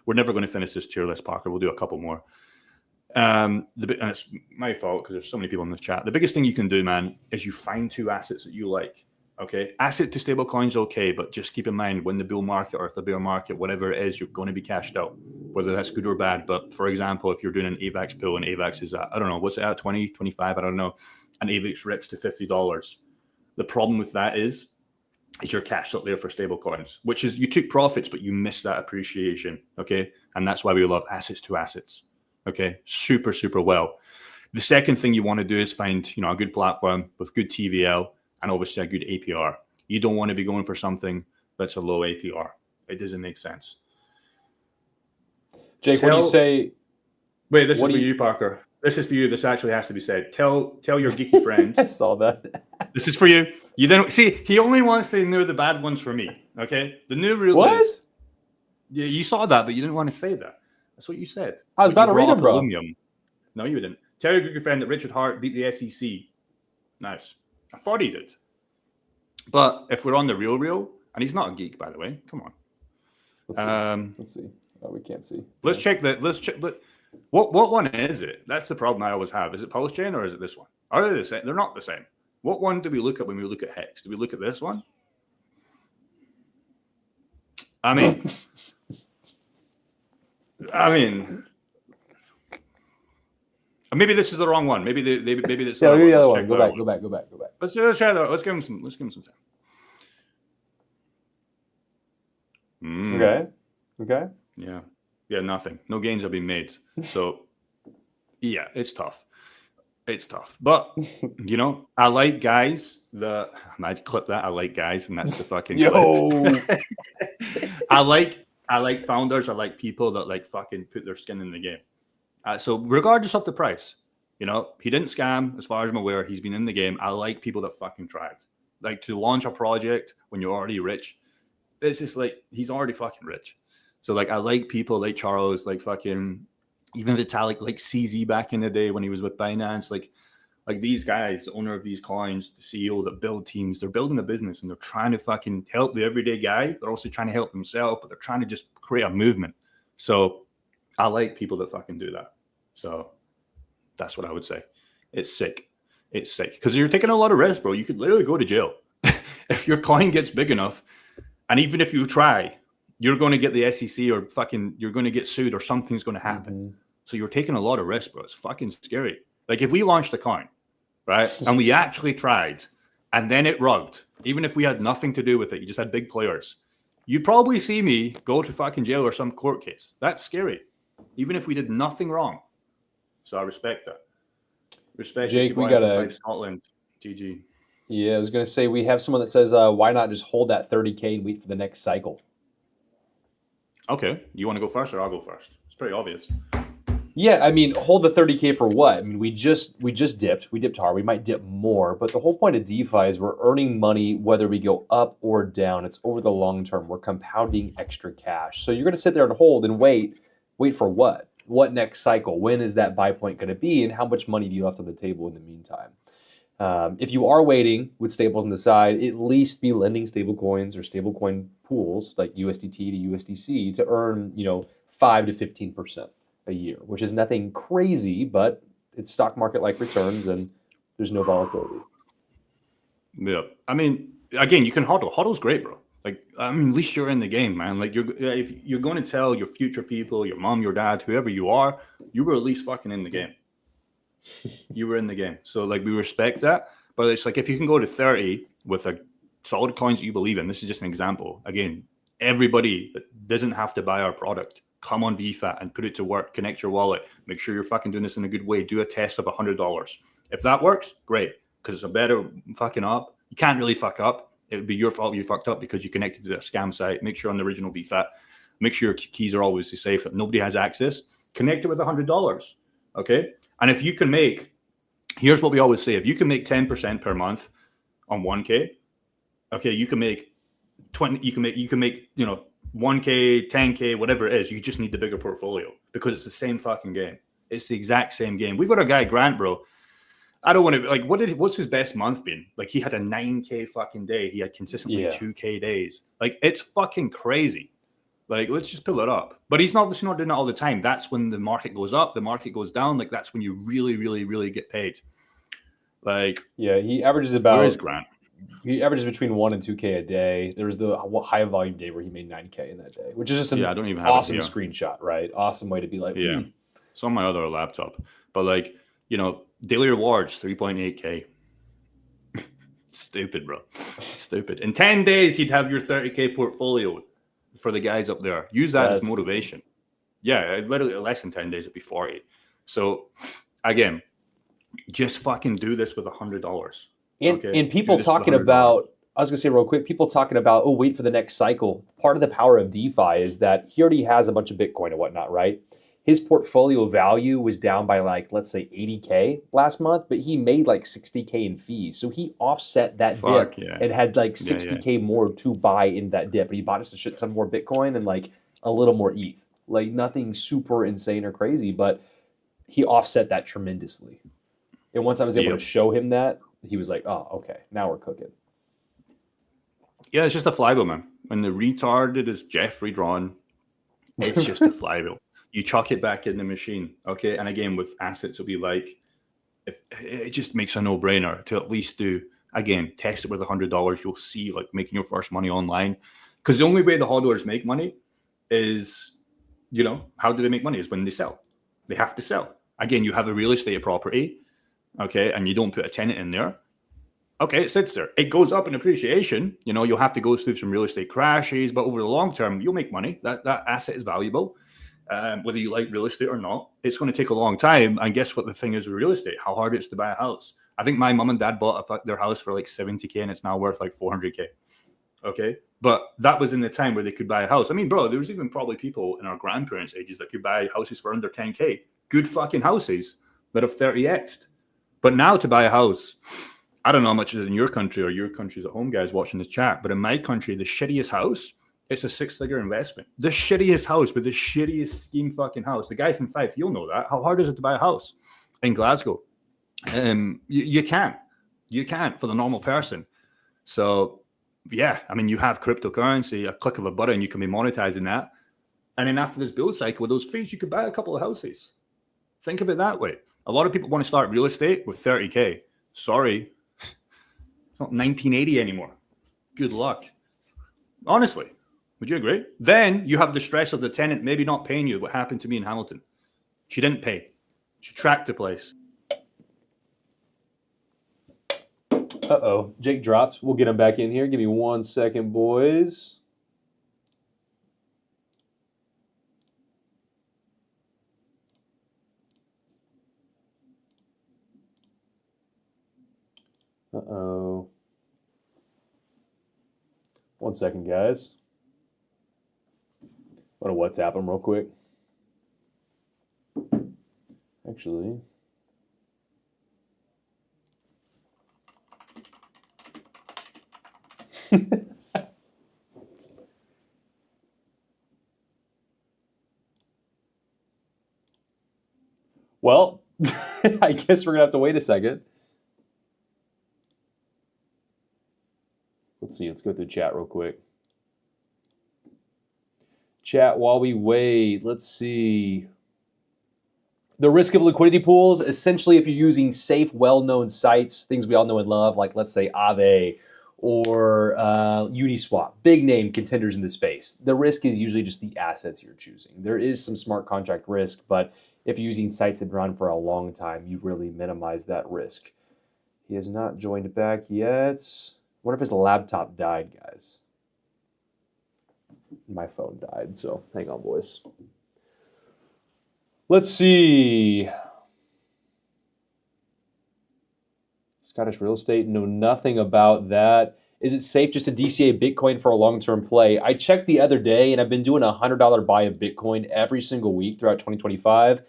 we're never going to finish this tier list, Parker. We'll do a couple more. And it's my fault because there's so many people in the chat. The biggest thing you can do, man, is you find 2 assets that you like. Okay, asset to stable coins, okay, but just keep in mind when the bull market or if the bear market, whatever it is, you're going to be cashed out, whether that's good or bad. But for example, if you're doing an AVAX pool and AVAX is at, I don't know, what's it at, 20, 25, I don't know, and AVAX rips to $50. The problem with that is you're cashed out there for stable coins, which is you took profits, but you missed that appreciation. Okay, and that's why we love assets to assets. Okay, super, super well. The second thing you want to do is find, you know, a good platform with good TVL, and obviously a good APR. You don't want to be going for something that's a low APR. It doesn't make sense. Jake, when you say... Wait, this is for you, Parker. This is for you. This actually has to be said. Tell your geeky friend. I saw that. This is for you. You don't see, he only wants to know the bad ones for me. Okay? The new rule is... Yeah, you saw that, but you didn't want to say that. That's what you said. I was about to read them, bro. No, you didn't. Tell your geeky friend that Richard Hart beat the SEC. Nice. I thought he did. But if we're on the real, and he's not a geek, by the way, come on. Let's see. Oh, we can't see. Let's check that. What one is it? That's the problem I always have. Is it Polish Chain or is it this one? Are they the same? They're not the same. What one do we look at when we look at Hex? Do we look at this one? I mean, maybe this is the wrong one. Maybe this. Yeah, the other one. Go back. Let's try that. Let's give him some time. Okay. Yeah. Nothing. No gains have been made. So, yeah, it's tough. But you know, I like guys that I might clip that. I like guys, and that's the fucking clip. I like founders. I like people that like fucking put their skin in the game. So regardless of the price, you know, he didn't scam as far as I'm aware. He's been in the game. I like people that fucking tried. Like to launch a project when you're already rich. It's just like, he's already fucking rich. So like, I like people like Charles, like fucking, even Vitalik, like CZ back in the day when he was with Binance, like these guys, the owner of these coins, the CEO that build teams, they're building a business and they're trying to fucking help the everyday guy. They're also trying to help themselves, but they're trying to just create a movement. So I like people that fucking do that. So that's what I would say. It's sick. Because you're taking a lot of risk, bro. You could literally go to jail. If your coin gets big enough, and even if you try, you're going to get the SEC or fucking, you're going to get sued or something's going to happen. Mm-hmm. So you're taking a lot of risk, bro. It's fucking scary. Like if we launched a coin, right, and we actually tried, and then it rugged, even if we had nothing to do with it, you just had big players, you'd probably see me go to fucking jail or some court case. That's scary. Even if we did nothing wrong. So I respect that. Respect Jake, we got Scotland. GG. Yeah, I was going to say we have someone that says, why not just hold that 30K and wait for the next cycle? Okay, you want to go first or I'll go first? It's pretty obvious. Yeah, I mean, hold the 30K for what? I mean, we just dipped. We dipped hard. We might dip more, but the whole point of DeFi is we're earning money whether we go up or down. It's over the long term. We're compounding extra cash. So you're going to sit there and hold and wait. Wait for what? What next cycle? When is that buy point going to be? And how much money do you left on the table in the meantime? If you are waiting with stables on the side, at least be lending stable coins or stablecoin pools like USDT to USDC to earn, 5 to 15% a year, which is nothing crazy, but it's stock market like returns and there's no volatility. Yeah, I mean, again, you can hodl. Hodl's great, bro. Like, I mean, at least you're in the game, man. Like, if you're going to tell your future people, your mom, your dad, whoever you are, you were at least fucking in the game. You were in the game. So, like, we respect that. But it's like if you can go to 30 with a solid coins that you believe in, this is just an example. Again, everybody that doesn't have to buy our product, come on VFAT and put it to work. Connect your wallet. Make sure you're fucking doing this in a good way. Do a test of $100. If that works, great. Because it's a better fucking up. You can't really fuck up. It would be your fault you fucked up because you connected to a scam site. Make sure on the original VFAT, make sure your keys are always safe, that nobody has access. Connect it with $100. Okay. And if you can make, here's what we always say: if you can make 10% per month on 1K, okay, you can make 20, you can make 1K, 10K, whatever it is. You just need the bigger portfolio because it's the same fucking game. It's the exact same game. We've got a guy, Grant, bro. I don't want to like what's his best month been? Like he had a 9K fucking day. He had consistently 2K days. Like it's fucking crazy. Like let's just pull it up. But he's not doing it all the time. That's when the market goes up, the market goes down. Like that's when you really, really, really get paid. Like Yeah, he averages where is about Grant? he averages between 1 and 2K a day. There was the high volume day where he made 9K in that day, which is just an I don't even have awesome it here. screenshot, right? Awesome way to be like, Yeah. It's on my other laptop. But like, daily rewards, 3.8K. Stupid, bro. Stupid. In 10 days, you'd have your 30K portfolio for the guys up there. Use that as motivation. Stupid. Yeah, literally less than 10 days, it'd be 40. So again, just fucking do this with $100. And people talking about, I was going to say real quick, people talking about, oh, wait for the next cycle. Part of the power of DeFi is that he already has a bunch of Bitcoin and whatnot, right? His portfolio value was down by like, let's say 80K last month, but he made like 60K in fees. So he offset that dip and had like 60K more to buy in that dip. And he bought us a shit ton more Bitcoin and like a little more ETH. Like nothing super insane or crazy, but he offset that tremendously. And once I was able to show him that, he was like, oh, okay, now we're cooking. Yeah, it's just a flywheel, man. When the retarded is Jeffrey drawn, it's just a flywheel. You chuck it back in the machine, okay? And again, with assets, it'll be like, it just makes a no-brainer to at least do, again, test it with $100. You'll see, like, making your first money online. Because the only way the hodlers make money is, how do they make money? Is when they sell. They have to sell. Again, you have a real estate property, okay, and you don't put a tenant in there. Okay, it sits there. It goes up in appreciation. You'll have to go through some real estate crashes, but over the long term, you'll make money. That asset is valuable. Whether you like real estate or not, it's going to take a long time. And guess what the thing is with real estate? How hard it is to buy a house. I think my mom and dad bought their house for like 70K and it's now worth like 400K. Okay. But that was in the time where they could buy a house. I mean, bro, there was even probably people in our grandparents' ages that could buy houses for under 10K. Good fucking houses that have 30x'd. But now to buy a house, I don't know how much it is in your country or your countries at home, guys watching this chat, but in my country, the shittiest house, it's a 6-figure investment. The shittiest house with the shittiest scheme fucking house. The guy from Fife, you'll know that. How hard is it to buy a house in Glasgow? You can't. You can't for the normal person. So, yeah, I mean, you have cryptocurrency, a click of a button, you can be monetizing that. And then after this build cycle with those fees, you could buy a couple of houses. Think of it that way. A lot of people want to start real estate with 30K. Sorry. It's not 1980 anymore. Good luck. Honestly. Would you agree? Then you have the stress of the tenant maybe not paying you. What happened to me in Hamilton? She didn't pay. She tracked the place. Uh-oh. Jake drops. We'll get him back in here. Give me 1 second, boys. Uh-oh. 1 second, guys. I want to WhatsApp them real quick. Actually. Well, I guess we're going to have to wait a second. Let's see. Let's go through chat real quick. Chat, while we wait, let's see. The risk of liquidity pools, essentially, if you're using safe, well-known sites, things we all know and love, like let's say Aave or Uniswap, big name contenders in the space. The risk is usually just the assets you're choosing. There is some smart contract risk, but if you're using sites that run for a long time, you really minimize that risk. He has not joined back yet. What if his laptop died, guys? My phone died, so hang on, boys. Let's see. Scottish real estate, know nothing about that. Is it safe just to DCA Bitcoin for a long-term play? I checked the other day, and I've been doing a $100 buy of Bitcoin every single week throughout 2025.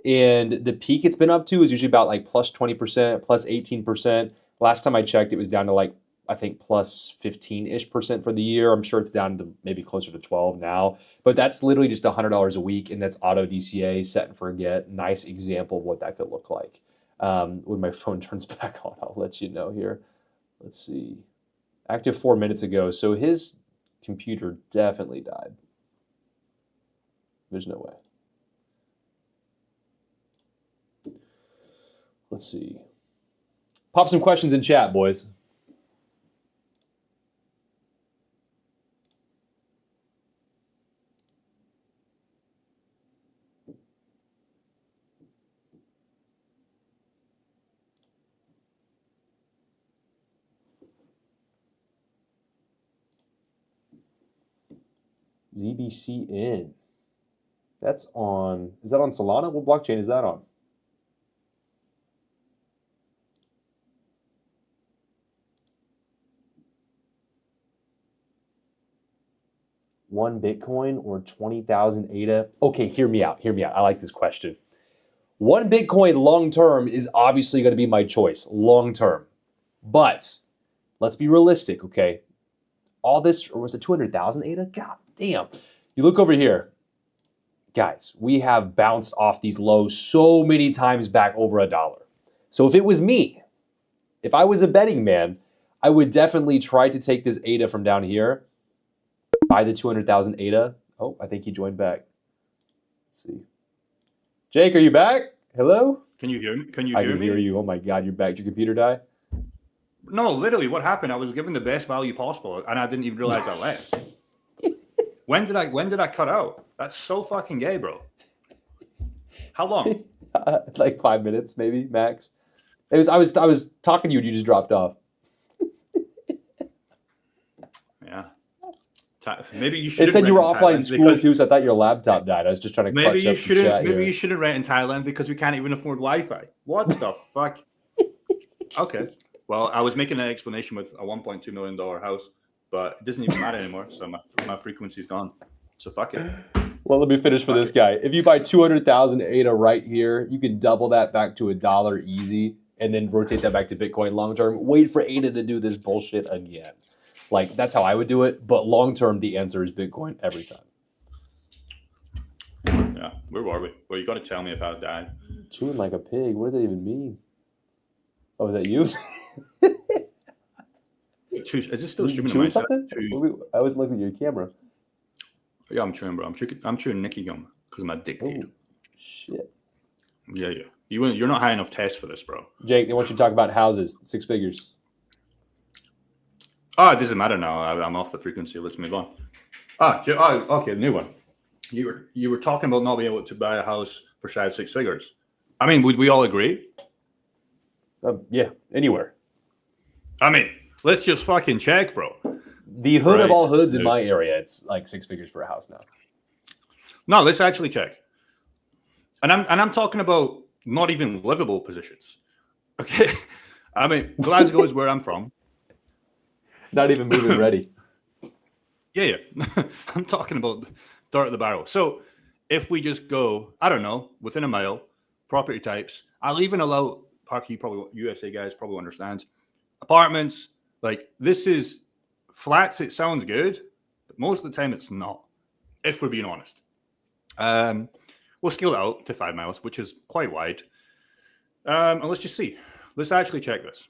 And the peak it's been up to is usually about like plus 20%, plus 18%. Last time I checked, it was down to like, I think plus 15-ish% for the year. I'm sure it's down to maybe closer to 12 now. But that's literally just $100 a week, and that's auto DCA, set and forget. Nice example of what that could look like. When my phone turns back on, I'll let you know here. Let's see. Active 4 minutes ago, so his computer definitely died. There's no way. Let's see. Pop some questions in chat, boys. ZBCN. That's on, is that on Solana? What blockchain is that on? One Bitcoin or 20,000 ADA? Okay, hear me out. Hear me out. I like this question. One Bitcoin long term is obviously going to be my choice, long term. But let's be realistic, okay? All this, or was it 200,000 ADA? God damn. You look over here. Guys, we have bounced off these lows so many times back over $1. So if it was me, if I was a betting man, I would definitely try to take this ADA from down here, buy the 200,000 ADA. Oh, I think he joined back. Let's see. Jake, are you back? Hello? Can you hear me? I can hear you. Oh my God, you're back. Did your computer die? No, literally, what happened? I was given the best value possible, and I didn't even realize I left. When did I cut out? That's so fucking gay, bro. How long? Like 5 minutes, maybe max. I was talking to you, and you just dropped off. Yeah. Maybe you should. It said you were offline school too, so I thought your laptop died. I was just trying to maybe you shouldn't. Chat maybe here. You shouldn't rent in Thailand because we can't even afford Wi-Fi. What the fuck? Okay. Well, I was making an explanation with a $1.2 million house, but it doesn't even matter anymore. So my frequency's gone. So fuck it. Well, let me finish for this guy. If you buy 200,000 ADA right here, you can double that back to $1 easy, and then rotate that back to Bitcoin long term. Wait for ADA to do this bullshit again. Like, that's how I would do it. But long term, the answer is Bitcoin every time. Yeah. Where were we? Well, you got to tell me if I died. Chewing like a pig. What does that even mean? Oh, is that you? Is this still streaming? Chewing something? I was looking at your camera. Yeah, I'm chewing, bro. I'm chewing Nicky gum because of my dick, dude. Oh, shit. Yeah. You're not high enough test for this, bro. Jake, they want you to talk about houses, 6 figures. Oh, it doesn't matter now. I'm off the frequency. Let's move on. Okay, new one. You were talking about not being able to buy a house for shy of 6 figures. I mean, would we all agree? Yeah, anywhere. I mean, let's just fucking check, bro. The hood of all hoods in my area, it's like 6 figures for a house now. No, let's actually check. And I'm talking about not even livable positions. Okay? I mean, Glasgow is where I'm from. Not even moving ready. Yeah. I'm talking about dart at the barrel. So if we just go, I don't know, within a mile, property types, I'll even allow Parky, probably USA guys probably understand. Apartments, like this is flats, it sounds good, but most of the time it's not, if we're being honest. We'll scale it out to 5 miles, which is quite wide. And let's just see. Let's actually check this.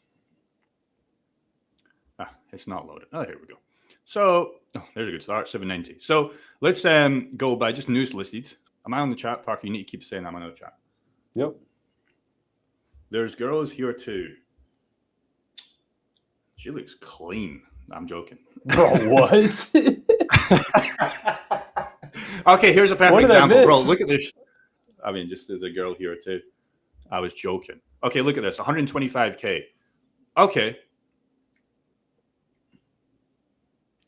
It's not loaded. Oh, here we go. So, there's a good start, 790. So let's go by just news listed. Am I on the chat, Parker? You need to keep saying I'm on the chat. Yep. There's girls here too. She looks clean. I'm joking. Bro, what? Okay, here's a perfect example. Bro, look at this. I mean, just there's a girl here too. I was joking. Okay, look at this. 125K. Okay.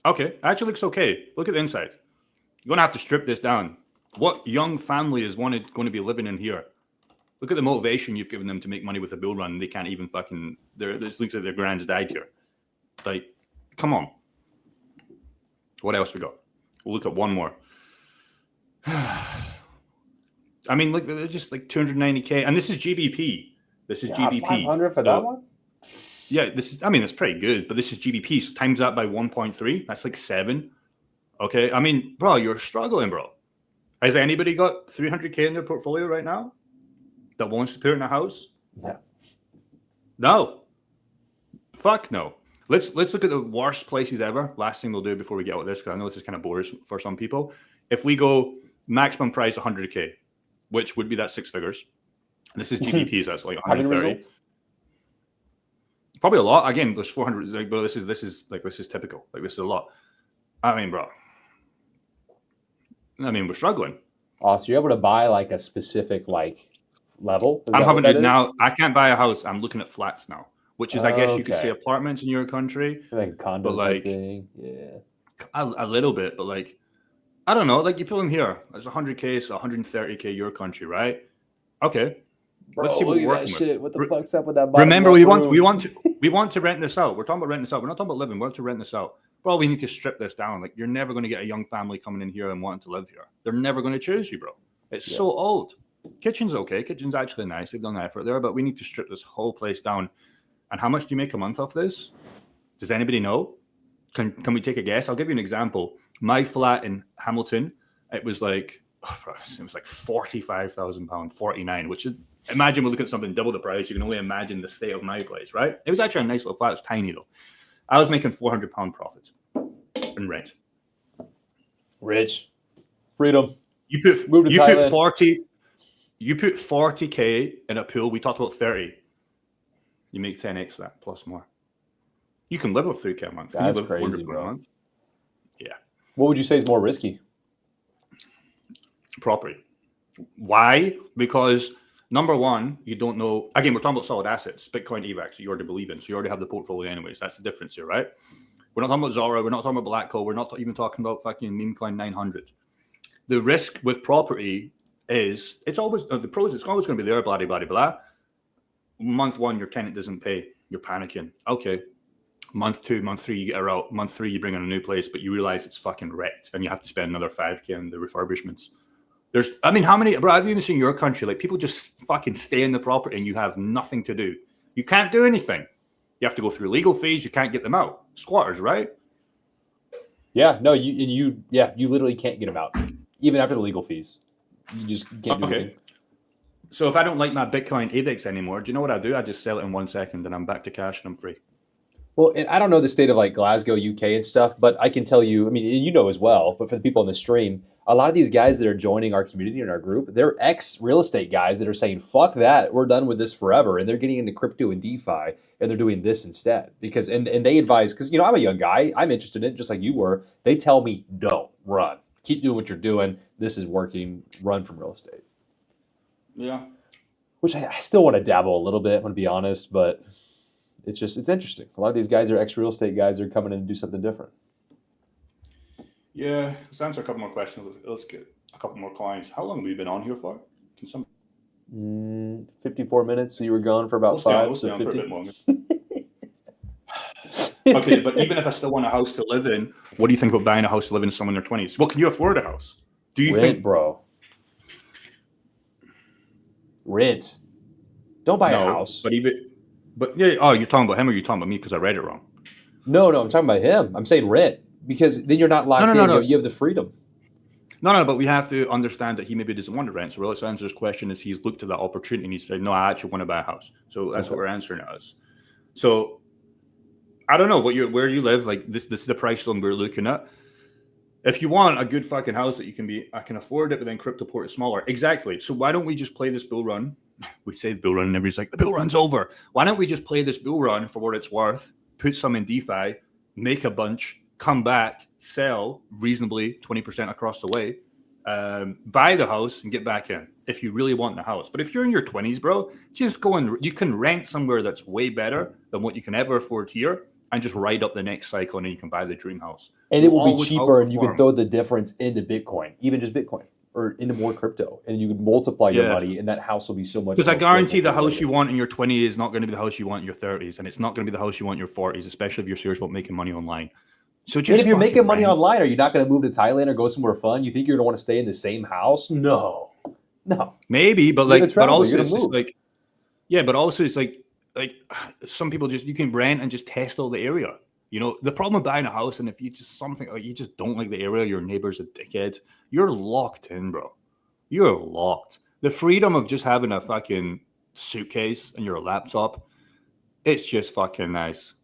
Okay, actually looks okay. Look at the inside. You're going to have to strip this down. What young family is going to be living in here? Look at the motivation you've given them to make money with a bull run. They can't even fucking... This looks like their grand's died here. Like, come on. What else we got? We'll look at one more. I mean, look, they're just like 290K. And this is GBP. This is GBP. 500 for that one? Yeah, this is, I mean, it's pretty good, but this is GBP. So times that by 1.3. That's like 7. Okay. I mean, bro, you're struggling, bro. Has anybody got 300K in their portfolio right now that wants to put it in a house? No. No. Fuck no. Let's look at the worst places ever. Last thing we'll do before we get out of this, because I know this is kind of boring for some people. If we go maximum price 100K, which would be that 6 figures. This is GBP, so that's like 130. Probably a lot. Again, there's 400. Like, but this is typical. Like, this is a lot. I mean, bro. I mean, we're struggling. Oh, so you're able to buy like a specific like level? I'm having to now. I can't buy a house. I'm looking at flats now, which is, I guess you could say, apartments in your country. Like a condo, but like, thing. Yeah, a little bit, but like, I don't know. Like, you put in here, it's 100K, so 130K your country, right? Okay. Bro, let's see what we're working with. Shit. What the fuck's up with that? Remember, we want to rent this out. We're talking about renting this out. We're not talking about living. We're to rent this out. Bro, we need to strip this down. Like, you're never going to get a young family coming in here and wanting to live here. They're never going to choose you, bro. It's so old. Kitchen's okay. Kitchen's actually nice. They've done the effort there, but we need to strip this whole place down. And how much do you make a month off this? Does anybody know? Can we take a guess? I'll give you an example. My flat in Hamilton, it was like £45,000, 49, which is, imagine we're looking at something double the price. You can only imagine the state of my place, right? It was actually a nice little flat. It was tiny though. I was making £400 profits in rent. Rich. Freedom. You put 40K in a pool. We talked about 30. You make 10x that plus more. You can live with 3K a month. That's crazy, bro. A month? Yeah. What would you say is more risky? Property. Why? Because number one, you don't know. Again, we're talking about solid assets, Bitcoin, EVAX, you already believe in. So you already have the portfolio anyways. That's the difference here, right? We're not talking about Zora. We're not talking about Blackco. We're not even talking about fucking Memecoin 900. The risk with property is it's always the pros. It's always going to be there. Blah blah blah. Month 1, your tenant doesn't pay. You're panicking. Okay. Month 2, month 3, you get her out. Month 3, you bring in a new place, but you realize it's fucking wrecked, and you have to spend another 5K on the refurbishments. How many, bro, I've even seen your country, like, people just fucking stay in the property and you have nothing to do. You can't do anything. You have to go through legal fees. You can't get them out. Squatters, right? Yeah, no, you literally can't get them out, even after the legal fees. You just can't do anything. So if I don't like my Bitcoin AVIX anymore, do you know what I do? I just sell it in 1 second and I'm back to cash and I'm free. Well, and I don't know the state of like Glasgow, UK and stuff, but I can tell you, I mean, you know as well, but for the people on the stream, a lot of these guys that are joining our community and our group, they're ex-real estate guys that are saying, fuck that, we're done with this forever. And they're getting into crypto and DeFi and they're doing this instead. Because, and they advise, because, I'm a young guy, I'm interested in it just like you were. They tell me, don't run. Keep doing what you're doing. This is working. Run from real estate. Yeah. Which I still want to dabble a little bit, I'm going to be honest, but it's interesting. A lot of these guys are ex-real estate guys that are coming in to do something different. Yeah, let's answer a couple more questions. Let's get a couple more clients. How long have we been on here for? 54 minutes, so you were gone for about 5. We'll stay on for a bit longer. Okay, but even if I still want a house to live in, what do you think about buying a house to live in someone in their 20s? Well, can you afford a house? Do you Rent, think, bro? Rent. Don't buy a no, house. but yeah, oh, you're talking about him or you're talking about me because I read it wrong? No, I'm talking about him. I'm saying rent because then you're not locked No, in. no. You have the freedom. No, but we have to understand that he maybe doesn't want to rent. So let's answer his question is he's looked at that opportunity and he said, no, I actually want to buy a house. So that's what we're answering as. So I don't know where you live. Like this is the price zone we're looking at. If you want a good fucking house that I can afford it, but then CryptoPort is smaller. Exactly. So why don't we just play this bull run? We say the bull run and everybody's like, the bull run's over. Why don't we just play this bull run for what it's worth, put some in DeFi, make a bunch, come back, sell reasonably 20% across the way, buy the house and get back in if you really want the house. But if you're in your 20s, bro, just go and you can rent somewhere that's way better than what you can ever afford here and just ride up the next cycle and then you can buy the dream house. And it will be cheaper and you can throw the difference into Bitcoin, even just Bitcoin or into more crypto. And you can multiply your money and that house will be so much. Because I guarantee the house you want in your 20s is not going to be the house you want in your 30s. And it's not going to be the house you want in your 40s, especially if you're serious about making money online. So just if you're making money online, are you not going to move to Thailand or go somewhere fun? You think you're going to want to stay in the same house? No. Maybe, but also it's just like, yeah, but also it's like some people just, you can rent and just test all the area. You know, the problem with buying a house, and if you just you just don't like the area, your neighbor's a dickhead, you're locked in, bro. You're locked. The freedom of just having a fucking suitcase and your laptop, it's just fucking nice.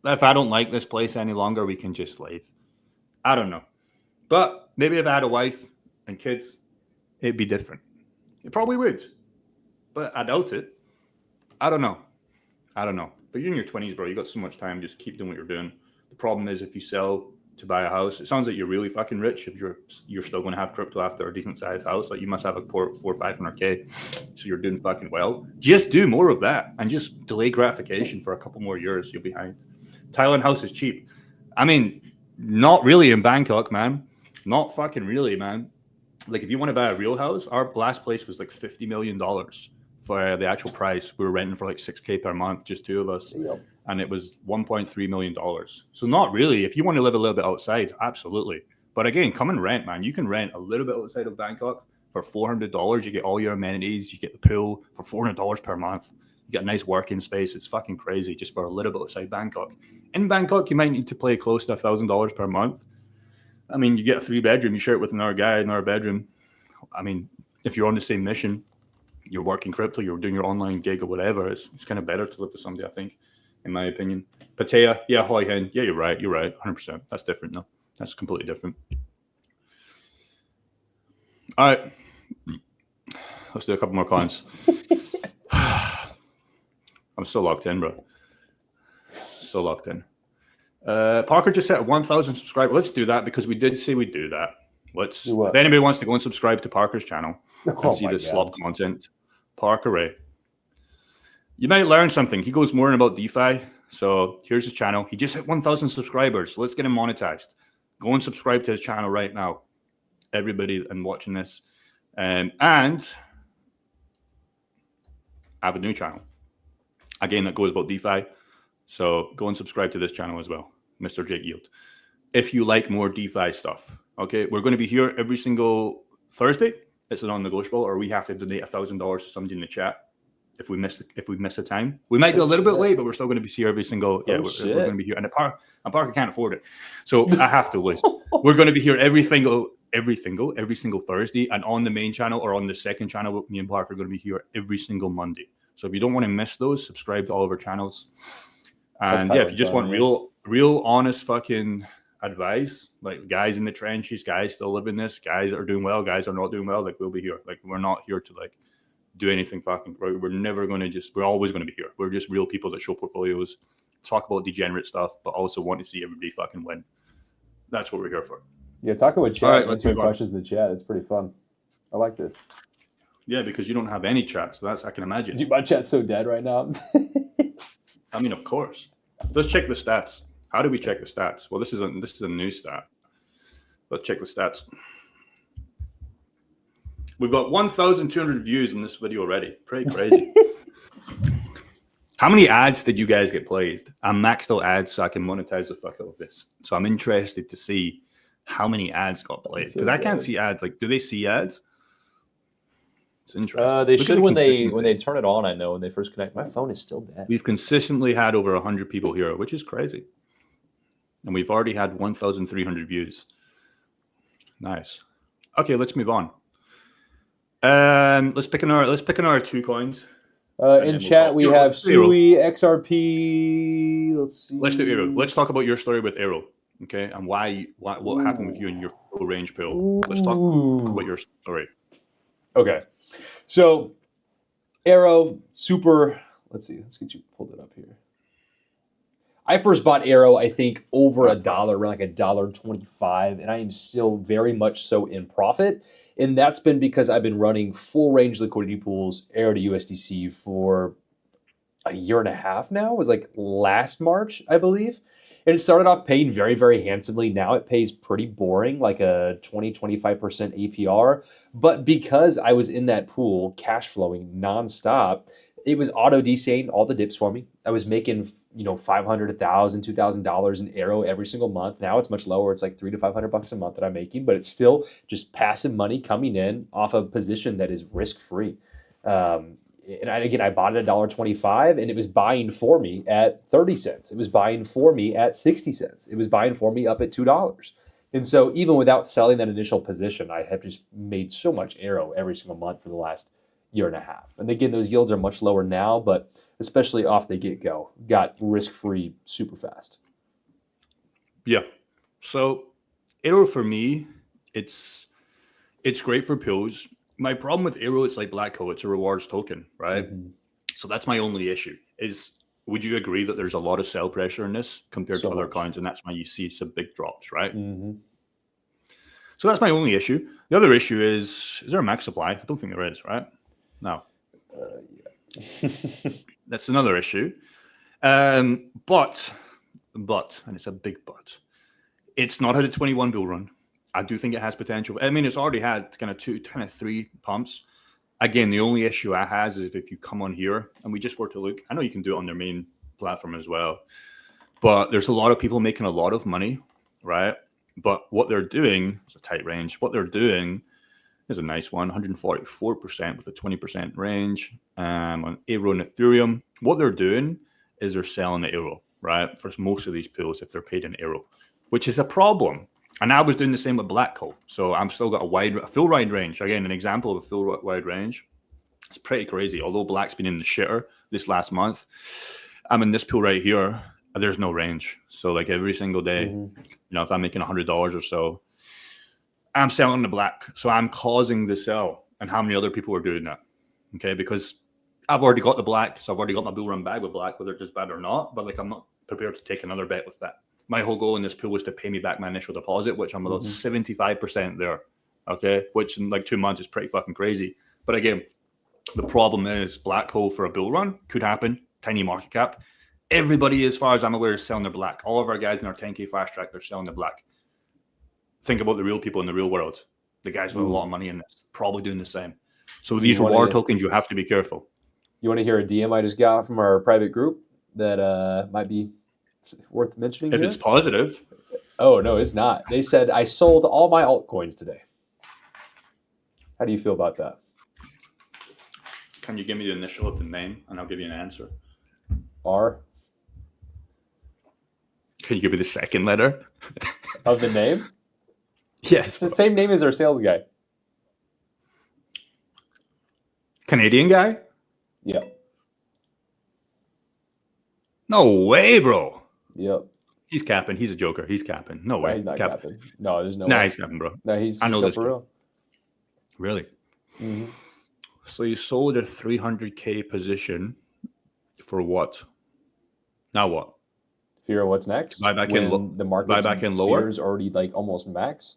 If I don't like this place any longer, we can just leave. I don't know. But maybe if I had a wife and kids, it'd be different. It probably would. But I doubt it. I don't know. But you're in your 20s, bro. You got so much time. Just keep doing what you're doing. The problem is if you sell to buy a house, it sounds like you're really fucking rich. If you're still going to have crypto after a decent sized house, like you must have a 400K or 500K. So you're doing fucking well. Just do more of that and just delay gratification for a couple more years. You'll be behind. Thailand house is cheap. I mean, not really in Bangkok, man. Not fucking really, man. Like if you want to buy a real house, our last place was like $50 million. For the actual price. We were renting for like $6K per month, just two of us. Yep. And it was $1.3 million. So not really. If you want to live a little bit outside, absolutely. But again, come and rent, man. You can rent a little bit outside of Bangkok for $400. You get all your amenities. You get the pool for $400 per month. You get a nice working space. It's fucking crazy just for a little bit outside Bangkok. In Bangkok, you might need to pay close to $1,000 per month. I mean, you get a 3-bedroom. You share it with another guy in our bedroom. I mean, if you're on the same mission, you're working crypto, you're doing your online gig or whatever, it's kind of better to live with somebody, I think, in my opinion. Pattaya, yeah, Hoi Hen, yeah, you're right, 100%. That's different, no, that's completely different. All right, let's do a couple more clients. I'm so locked in, bro. So locked in. Parker just hit 1,000 subscribers. Let's do that because we did say we'd do that. If anybody wants to go and subscribe to Parker's channel and see the slob content, Parker Ray. You might learn something. He goes more in about DeFi. So here's his channel. He just hit 1,000 subscribers. So let's get him monetized. Go and subscribe to his channel right now. Everybody and watching this. And I have a new channel. Again, that goes about DeFi. So go and subscribe to this channel as well, Mr. Jake Yield. If you like more DeFi stuff. Okay, we're going to be here every single Thursday. It's a non-negotiable, or we have to donate $1,000 to somebody in the chat if we miss the time. We might be a little bit late, but we're still going to be here every single. Yeah, we're going to be here, and Parker can't afford it, so I have to list. We're going to be here every single Thursday, and on the main channel or on the second channel, me and Parker are going to be here every single Monday. So if you don't want to miss those, subscribe to all of our channels. And yeah, if you just want real honest fucking advice, like guys in the trenches, guys still living this, guys that are doing well, guys that are not doing well, like we'll be here. Like we're not here to like do anything fucking, we're never going to we're always going to be here. We're just real people that show portfolios, talk about degenerate stuff, but also want to see everybody fucking win. That's what we're here for. Yeah, talking with chat, answering questions in the chat. It's pretty fun. I like this. Yeah, because you don't have any chat, so that's, I can imagine. Dude, my chat's so dead right now. I mean, of course. Let's check the stats. How do we check the stats? Well, this is a new stat. Let's check the stats. We've got 1,200 views in this video already. Pretty crazy. How many ads did you guys get placed? I maxed out ads so I can monetize the fuck out of this. So I'm interested to see how many ads got played, because I can't see ads. Like, do they see ads? It's interesting. They should when they turn it on. I know when they first connect. My phone is still dead. We've consistently had over 100 people here, which is crazy, and we've already had 1,300 views. Nice. Okay, let's move on. Let's pick another 2 coins. In chat, we have Sui, XRP. Let's see. Let's do Aero. Let's talk about your story with Aero, okay? And what happened with you in your full range pool. Let's talk about your story. Okay. So, Aero, super. Let's see. Let's get you pulled it up here. I first bought Aero, I think, over $1, around like $1.25, and I am still very much so in profit. And that's been because I've been running full range liquidity pools, Aero to USDC, for a year and a half now. It was like last March, I believe. And it started off paying very, very handsomely. Now it pays pretty boring, like a 20-25% APR. But because I was in that pool, cash flowing nonstop, it was auto DCAing all the dips for me. I was making, $500, $1,000, $2,000 in Aero every single month. Now it's much lower. It's like $300 to $500 a month that I'm making, but it's still just passive money coming in off a position that is risk free. And I bought it at $1.25, and it was buying for me at 30 cents. It was buying for me at 60 cents. It was buying for me up at $2. And so even without selling that initial position, I have just made so much Aero every single month for the last year and a half. And again, those yields are much lower now, but especially off the get-go, got risk-free super fast. Yeah. So Aero for me, it's great for pools. My problem with Aero, it's like Black Hole. It's a rewards token, right? Mm-hmm. So that's my only issue. Would you agree that there's a lot of sell pressure in this compared to other coins, and that's why you see some big drops, right? Mm-hmm. So that's my only issue. The other issue is there a max supply? I don't think there is, right? No. Yeah. That's another issue. But, and it's a big but, it's not had a 21 bull run. I do think it has potential. I mean, it's already had kind of 3 pumps. Again, the only issue I has is if you come on here and we just were to look, I know you can do it on their main platform as well, but there's a lot of people making a lot of money, right? But what they're doing, it's a tight range. What they're doing is a nice one, 144% with a 20% range on Aero and Ethereum. What they're doing is they're selling the Aero, right? For most of these pools, if they're paid in Aero, which is a problem. And I was doing the same with Black Hole. So I'm still got a full wide range. Again, an example of a full wide range. It's pretty crazy. Although Black's been in the shitter this last month, I'm in this pool right here. There's no range. So like every single day, if I'm making $100 or so, I'm selling the Black. So I'm causing the sell. And how many other people are doing that? Okay, because I've already got the Black. So I've already got my bull run bag with Black, whether it's bad or not. But like I'm not prepared to take another bet with that. My whole goal in this pool was to pay me back my initial deposit, which I'm about 75% there. Okay, which in like 2 months is pretty fucking crazy. But again, the problem is Black Hole for a bull run could happen. Tiny market cap. Everybody, as far as I'm aware, is selling their Black. All of our guys in our 10K fast track, they're selling their Black. Think about the real people in the real world. The guys with a lot of money in this, probably doing the same. So these reward tokens, you have to be careful. You want to hear a DM I just got from our private group that might be worth mentioning? If it's positive. Oh, no, it's not. They said, I sold all my altcoins today. How do you feel about that? Can you give me the initial of the name and I'll give you an answer? R. Can you give me the second letter? Of the name? Yes. It's the same name as our sales guy. Canadian guy? Yeah. No way, bro. Yep. He's capping. He's a joker. He's capping. No way. He's not capping. No, there's no way. Nah, he's capping, bro. No, he's I know this for real. Really? Mm-hmm. So you sold a 300K position for what? Now what? Fear of what's next? Buy back in the market. Buy back in lower. Fear is already like almost max.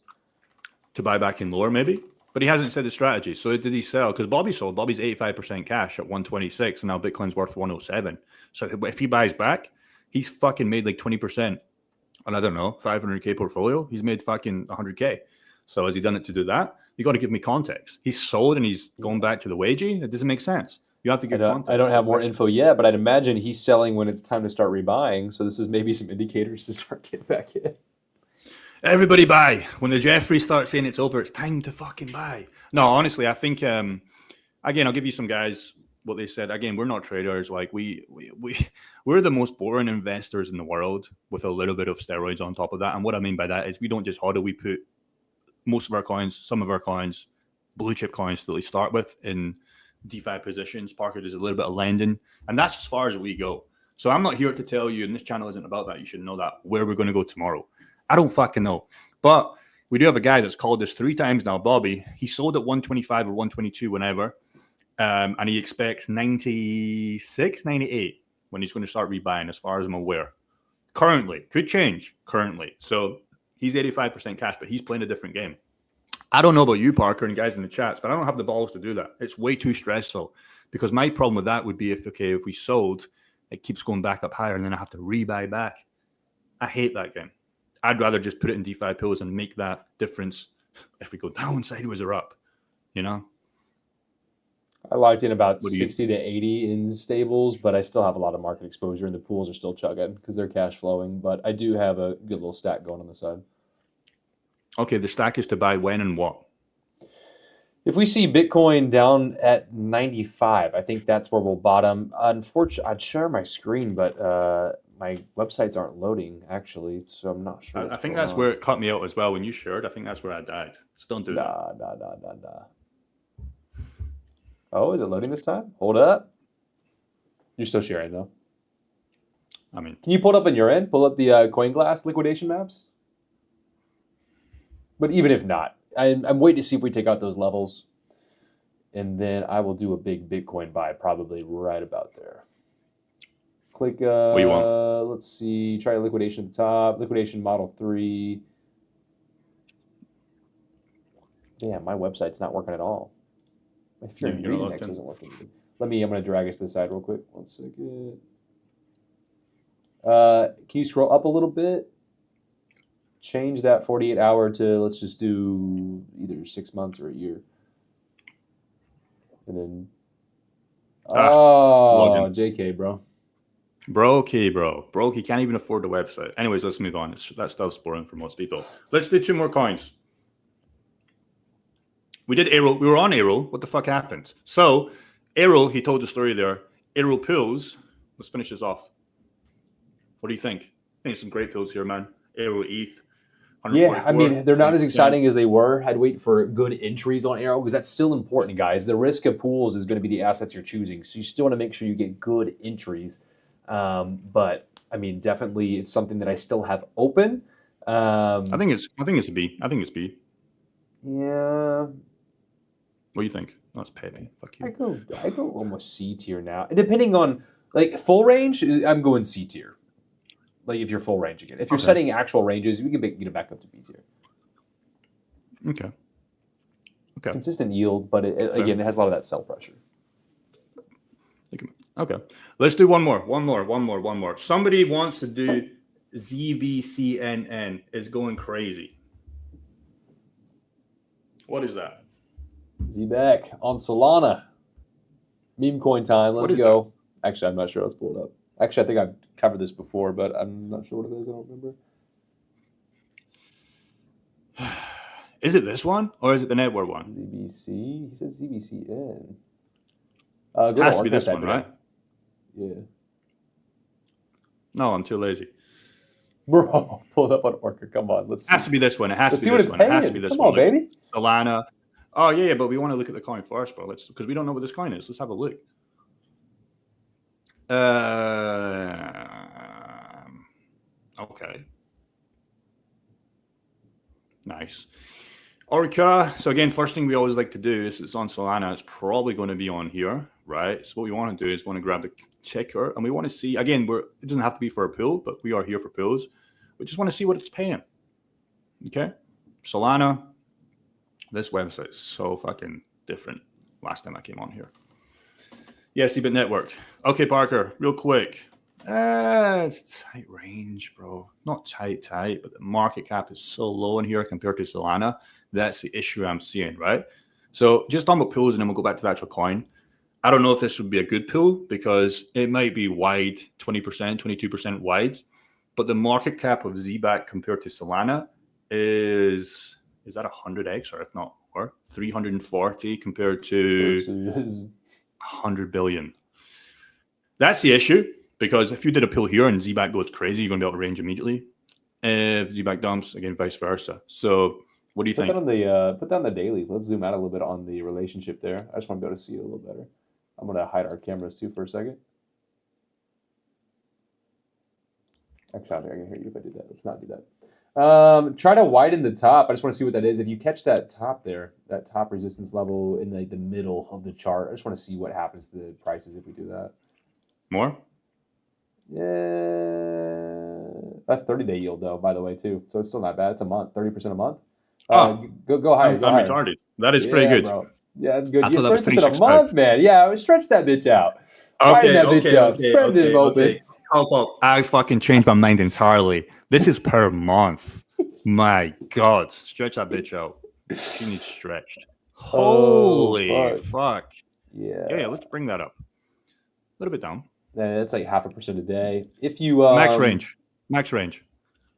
To buy back in lower, maybe. But he hasn't said the strategy. So did he sell? Because Bobby sold. Bobby's 85% cash at 126, and now Bitcoin's worth 107. So if he buys back, he's fucking made like 20%. And I don't know, 500K portfolio. He's made fucking 100K. So has he done it to do that? You got to give me context. He's sold and he's going back to the wagey. It doesn't make sense. You have to give context. I don't have more info yet, but I'd imagine he's selling when it's time to start rebuying. So this is maybe some indicators to start getting back in. Everybody buy. When the Jeffrey starts saying it's over, it's time to fucking buy. No, honestly, I think, again, I'll give you some guys what they said. Again, we're not traders. Like we're the most boring investors in the world with a little bit of steroids on top of that. And what I mean by that is we don't just hodl. We put most of our coins, some of our coins, blue chip coins that we start with in DeFi positions. Parker does a little bit of lending, and that's as far as we go. So I'm not here to tell you, and this channel isn't about that. You should know that, where we're going to go tomorrow. I don't fucking know. But we do have a guy that's called us 3 times now, Bobby. He sold at 125 or 122 whenever. And he expects 96, 98 when he's going to start rebuying, as far as I'm aware. Currently. Could change currently. So he's 85% cash, but he's playing a different game. I don't know about you, Parker, and guys in the chats, but I don't have the balls to do that. It's way too stressful, because my problem with that would be if we sold, it keeps going back up higher, and then I have to rebuy back. I hate that game. I'd rather just put it in DeFi pools and make that difference if we go down, sideways, or up, you know? I locked in about 60 to 80 in stables, but I still have a lot of market exposure, and the pools are still chugging because they're cash flowing. But I do have a good little stack going on the side. Okay, the stack is to buy when and what? If we see Bitcoin down at 95, I think that's where we'll bottom. Unfortunately, I'd share my screen, but my websites aren't loading, actually, so I'm not sure. I think that's where it cut me out as well when you shared. I think that's where I died. So don't do that. Nah. Oh, is it loading this time? Hold up. You're still sharing, though. I mean, can you pull it up on your end? Pull up the CoinGlass liquidation maps? But even if not, I'm waiting to see if we take out those levels. And then I will do a big Bitcoin buy, probably right about there. Click, what do you want? Let's see, try liquidation at the top, liquidation model 3. Damn, my website's not working at all. My Fear and Greed Index isn't working. I'm going to drag us to the side real quick. 1 second. Can you scroll up a little bit? Change that 48 hour to, let's just do either 6 months or a year. And then, JK, bro. Brokey can't even afford the website. Anyways, let's move on. That stuff's boring for most people. Let's do 2 more coins. We did Arrow. We were on Arrow. What the fuck happened? So, Arrow, he told the story there. Arrow pills. Let's finish this off. What do you think? I think some great pills here, man. Arrow ETH. Yeah, I mean, they're not as exciting as they were. I'd wait for good entries on Arrow, because that's still important, guys. The risk of pools is going to be the assets you're choosing. So you still want to make sure you get good entries. But, I mean, definitely it's something that I still have open. I think it's a B. I think it's B. Yeah. What do you think? That's Pepe. Fuck you. I go almost C tier now. Depending on, like, full range, I'm going C tier. Like, if you're full range again. If you're setting actual ranges, we can get it back up to B tier. Okay. Consistent yield, but again, it has a lot of that sell pressure. Okay. Let's do one more. Somebody wants to do ZBCNN. Is going crazy. What is that? Z-Back on Solana. Meme coin time. Let's go. That? Actually, I'm not sure. Let's pull it up. Actually, I think I've covered this before, but I'm not sure what it is. I don't remember. Is it this one, or is it the network one? ZBC. He said ZBCN. It has to be this one, right? Yeah. No, I'm too lazy. Bro, pull it up on Orca. Come on, let's see. It has to be this one. It has to be this one. It has to be this one. Come on, baby. Solana. Oh, yeah, but we want to look at the coin first, bro. Because we don't know what this coin is. Let's have a look. Okay. Nice. Orca. So again, first thing we always like to do is it's on Solana. It's probably going to be on here, right? So what we want to do is want to grab the ticker, and we want to see, again, it doesn't have to be for a pool, but we are here for pools. We just want to see what it's paying. Okay. Solana. This website is so fucking different last time I came on here. Yeah, C-Bit Network. Okay, Parker, real quick. It's tight range, bro. Not tight, but the market cap is so low in here compared to Solana. That's the issue I'm seeing, right? So just talking about pools, and then we'll go back to the actual coin. I don't know if this would be a good pool because it might be wide, 20%, 22% wide, but the market cap of ZBAC compared to Solana is that 100x, or if not more, 340 compared to Versus 100 billion. That's the issue, because if you did a pool here and ZBAC goes crazy, you're going to be able to range immediately. If ZBAC dumps, again, vice versa. So what do you think? put that on the daily. Let's zoom out a little bit on the relationship there. I just want to be able to see it a little better. I'm going to hide our cameras too for a second. Actually, I don't think I can hear you if I do that. Let's not do that. Try to widen the top. I just want to see what that is. If you catch that top there, that top resistance level in the middle of the chart, I just want to see what happens to the prices if we do that. More? Yeah, that's 30-day yield though, by the way, too. So it's still not bad. It's a month, 30% a month. Go higher. I'm go higher. retarded. That is pretty good. Bro. Yeah, that's good. I Yeah, thought that was 30% a month, man. Yeah, I would stretch that bitch out. Widen that bitch up. Spread them open. I fucking changed my mind entirely. This is per month. My God. Stretch that bitch out. She needs stretched. Holy fuck. Yeah. Let's bring that up. A little bit down. That's like 0.5% a day. If you max range.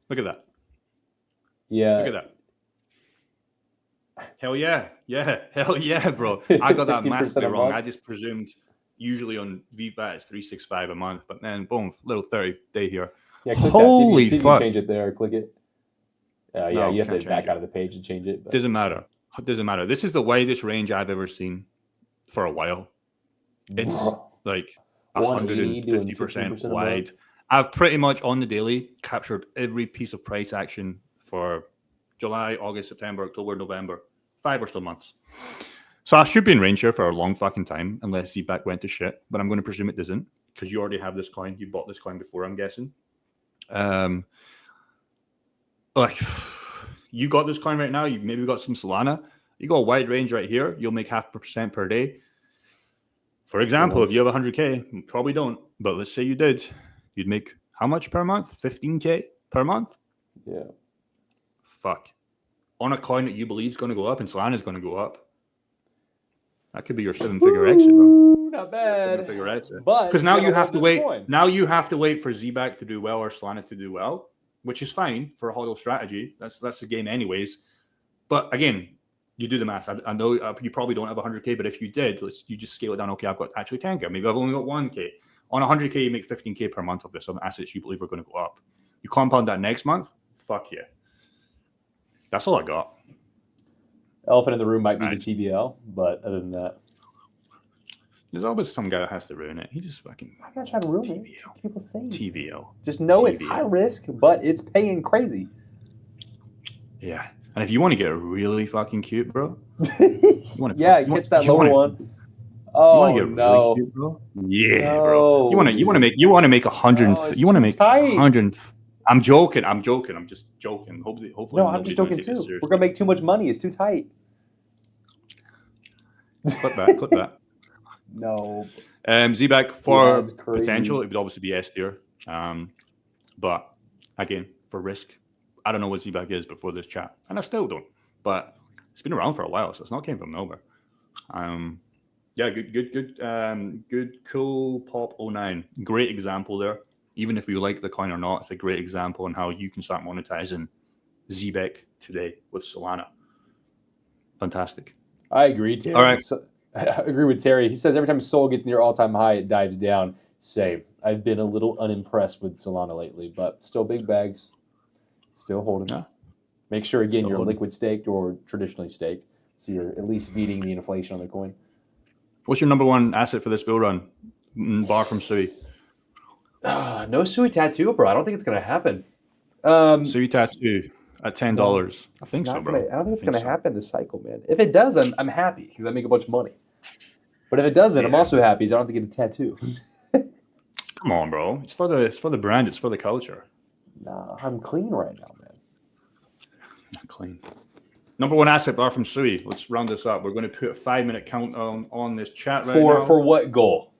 Look at that. Yeah. Look at that. Hell yeah. Hell yeah, bro. I got that massively wrong. I just presumed usually on VFAT it's 365 a month, but then boom, little 30-day here. Yeah, click Holy that. See if you fuck. change it there. Click it. No, you have to back out of the page to change it. But. Doesn't matter. This is the widest range I've ever seen for a while. It's like 150% wide. I've pretty much on the daily captured every piece of price action for July, August, September, October, November. 5 or so months. So I should be in range here for a long fucking time unless ZBAC went to shit, but I'm going to presume it doesn't because you already have this coin. You bought this coin before, I'm guessing. Like you got this coin right now. You maybe got some Solana. You got a wide range right here. You'll make 0.5% per day. For example, if you have 100K, you probably don't, but let's say you did, you'd make how much per month? 15K per month? Yeah. Fuck. On a coin that you believe is going to go up and Solana is going to go up. That could be your 7-figure exit, bro. Not bad. 7-figure exit. But because now you have to wait. Coin. Now you have to wait for ZBAC to do well or Solana to do well, which is fine for a hodl strategy. That's the game anyways. But again, you do the math. I know you probably don't have 100K, but if you did, you just scale it down. Okay, I've got actually 10K. Maybe I've only got 1K. On 100K, you make 15K per month of this on assets you believe are going to go up. You compound that next month. Fuck yeah. That's all I got. Elephant in the room might be the TBL, but other than that, there's always some guy that has to ruin it. He just fucking. I'm not trying to ruin it. People say TBL. Just know it's high risk, but it's paying crazy. Yeah, and if you want to get really fucking cute, bro, catch that lower one. Oh, you want to get really cute, bro? Yeah, bro. You want to make 100. You want to make 100. I'm joking. I'm just joking. Hopefully. No, I'm just joking too. We're gonna make too much money. It's too tight. Clip that. No. ZBAC for potential, it would obviously be S tier. But again, for risk, I don't know what ZBAC is before this chat, and I still don't. But it's been around for a while, so it's not came from nowhere. Yeah, good, cool pop 09. Great example there. Even if we like the coin or not, it's a great example on how you can start monetizing ZBAC today with Solana. Fantastic. I agree, Terry. All right. So, I agree with Terry. He says every time Sol gets near all-time high, it dives down. Same. I've been a little unimpressed with Solana lately, but still big bags. Still holding. Yeah. Make sure, again, you're liquid staked or traditionally staked, so you're at least beating the inflation on the coin. What's your number one asset for this bull run? Bar from Sui. No Sui tattoo, bro. I don't think it's going to happen. Sui tattoo at $10. I think so, bro. I don't think it's going to happen this cycle, man. If it does, I'm happy because I make a bunch of money. But if it doesn't, I'm also happy because I don't have to get a tattoo. Come on, bro. It's for the brand. It's for the culture. Nah, I'm clean right now, man. Not clean. Number one asset bar from Sui. Let's round this up. We're going to put a 5-minute countdown on this chat right now. For what goal?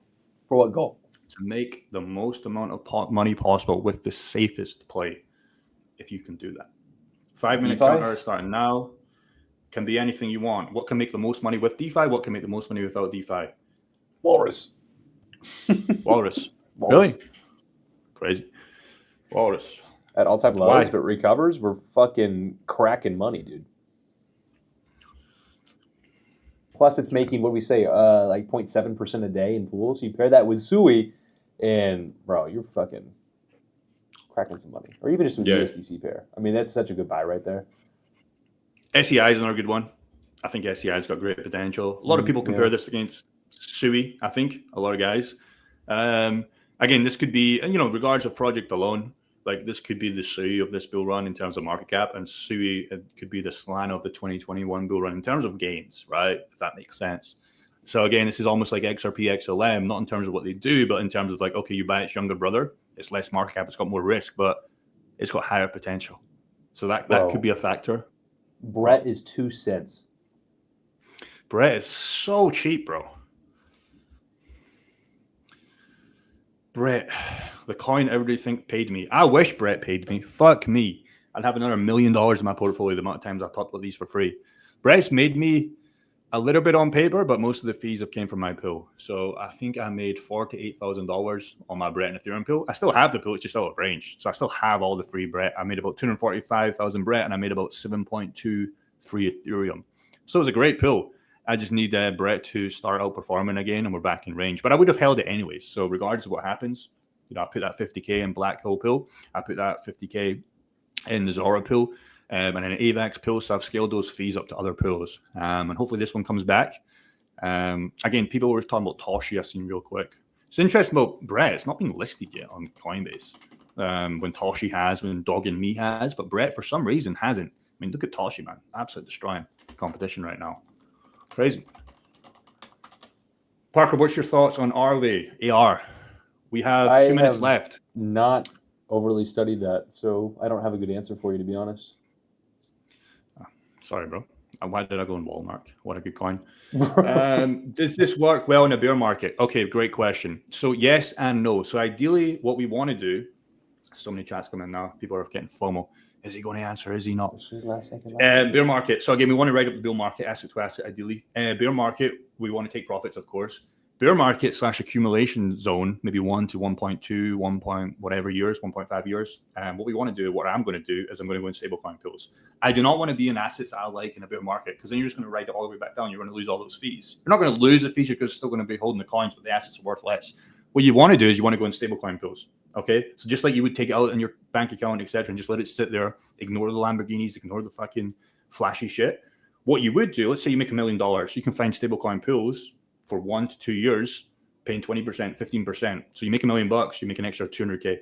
For what goal? To make the most amount of money possible with the safest play, if you can do that. 5-minute counter starting now. Can be anything you want. What can make the most money with DeFi? What can make the most money without DeFi? Walrus. Walrus. Really? Crazy. Walrus. At all-time lows, Why? but recovers. We're fucking cracking money, dude. Plus, it's making, what do we say, like 0.7% a day in pools. You pair that with Sui, and, bro, you're fucking cracking some money. Or even just with USDC pair. I mean, that's such a good buy right there. SEI is another good one. I think SEI's got great potential. A lot of people compare this against Sui, I think, a lot of guys. Again, this could be, regardless of project alone, like this could be the Sui of this bull run in terms of market cap, and Sui could be the Solana of the 2021 bull run in terms of gains, right? If that makes sense. So again, this is almost like XRP, XLM, not in terms of what they do, but in terms of like, okay, you buy its younger brother, it's less market cap, it's got more risk, but it's got higher potential. So that could be a factor. Brett is 2 cents. Brett is so cheap, bro. Brett, the coin everybody think paid me. I wish Brett paid me. Fuck me. I'd have another $1 million in my portfolio the amount of times I've talked about these for free. Brett's made me a little bit on paper, but most of the fees have came from my pool. So I think I made $48,000 on my Brett and Ethereum pool. I still have the pool, it's just out of range. So I still have all the free Brett. I made about 245,000 Brett, and I made about 7.2 free Ethereum. So it was a great pool. I just need Brett to start outperforming again, and we're back in range. But I would have held it anyways. So regardless of what happens, I put that 50K in Black Hole pool. I put that 50K in the Zora pool, and an AVAX pool. So I've scaled those fees up to other pools. And hopefully this one comes back. Again, people were talking about Toshi, I've seen real quick. It's interesting about Brett. It's not been listed yet on Coinbase. When Toshi has, when Dog and Me has, but Brett for some reason hasn't. I mean, look at Toshi, man. Absolutely destroying competition right now. Crazy. Parker, what's your thoughts on RV, AR? We have 2 minutes left. Not overly studied that, so I don't have a good answer for you, to be honest. Sorry, bro. Why did I go in Walmart? What a good coin. Does this work well in a bear market? Okay, great question. So yes and no. So ideally, what we want to do, so many chats coming now, people are getting FOMO. Is he going to answer? Is he not? Last second. Bear market. So again, we want to write up the bull market, asset to asset, ideally. Bear market, we want to take profits, of course. Bear market / accumulation zone, maybe 1 to 1.2, 1 point whatever years, 1.5 years. And what we want to do, what I'm going to do, is I'm going to go in stablecoin pools. I do not want to be in assets I like in a bear market, because then you're just going to write it all the way back down. You're going to lose all those fees. You're not going to lose the fees, you're just still going to be holding the coins, but the assets are worth less. What you want to do is you want to go in stablecoin pools. Okay, so just like you would take it out in your bank account, etc., and just let it sit there, ignore the Lamborghinis, ignore the fucking flashy shit. What you would do, let's say you make $1 million, you can find stablecoin pools for 1 to 2 years, paying 20%, 15%. So you make $1 million, you make an extra 200K.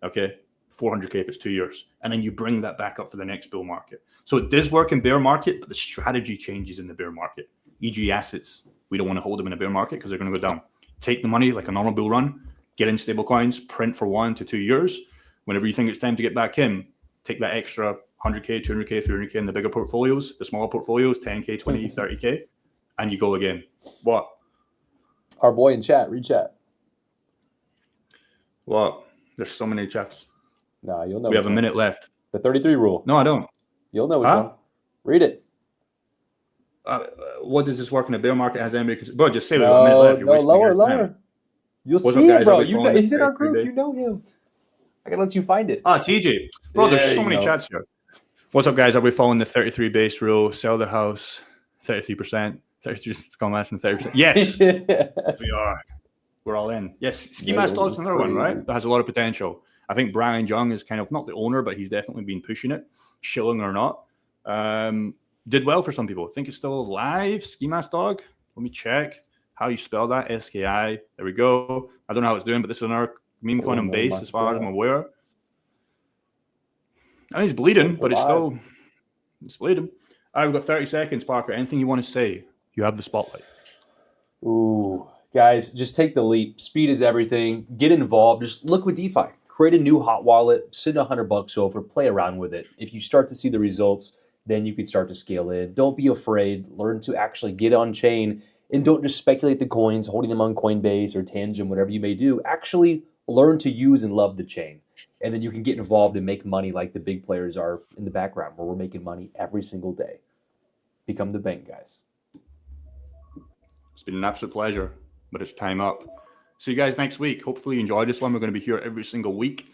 Okay, 400K if it's 2 years, and then you bring that back up for the next bull market. So it does work in bear market, but the strategy changes in the bear market. E.g., assets, we don't want to hold them in a bear market because they're going to go down. Take the money like a normal bull run. Get in stable coins, print for 1 to 2 years. Whenever you think it's time to get back in, take that extra 100K, 200K, 300K in the bigger portfolios, the smaller portfolios, 10K, 20, 30K, and you go again. What? Our boy in chat, read chat. What? There's so many chats. Nah, you'll know. We have a minute left. The 33 rule. No, I don't. You'll know which one. Read it. What does this work in a bear market? Has anybody? Bro, just say we have a minute left. You're lower. You'll see it, bro. You know, he's in our group. You know him. I gotta let you find it. TJ. Bro, there's so many chats here. What's up, guys? Are we following the 33 base rule? Sell the house, 33%. 33%. It's gone less than 30%. Yes, we are. We're all in. Yes, Ski Master is another one, right? That has a lot of potential. I think Brian Jung is kind of not the owner, but he's definitely been pushing it, shilling or not. Did well for some people. I think it's still alive. Ski Mask Dog. Let me check how you spell that. SKI. There we go. I don't know how it's doing, but this is another meme coin on base, as far as I'm aware. And he's bleeding, but it's bleeding. All right, we've got 30 seconds, Parker. Anything you want to say? You have the spotlight. Ooh, guys, just take the leap. Speed is everything. Get involved. Just look with DeFi. Create a new hot wallet. Send $100 over. Play around with it. If you start to see the results, then you can start to scale in. Don't be afraid. Learn to actually get on chain, and don't just speculate the coins, holding them on Coinbase or Tangent, whatever you may do. Actually learn to use and love the chain. And then you can get involved and make money like the big players are in the background, where we're making money every single day. Become the bank, guys. It's been an absolute pleasure. but it's time up. See you guys next week. Hopefully you enjoyed this one. We're going to be here every single week.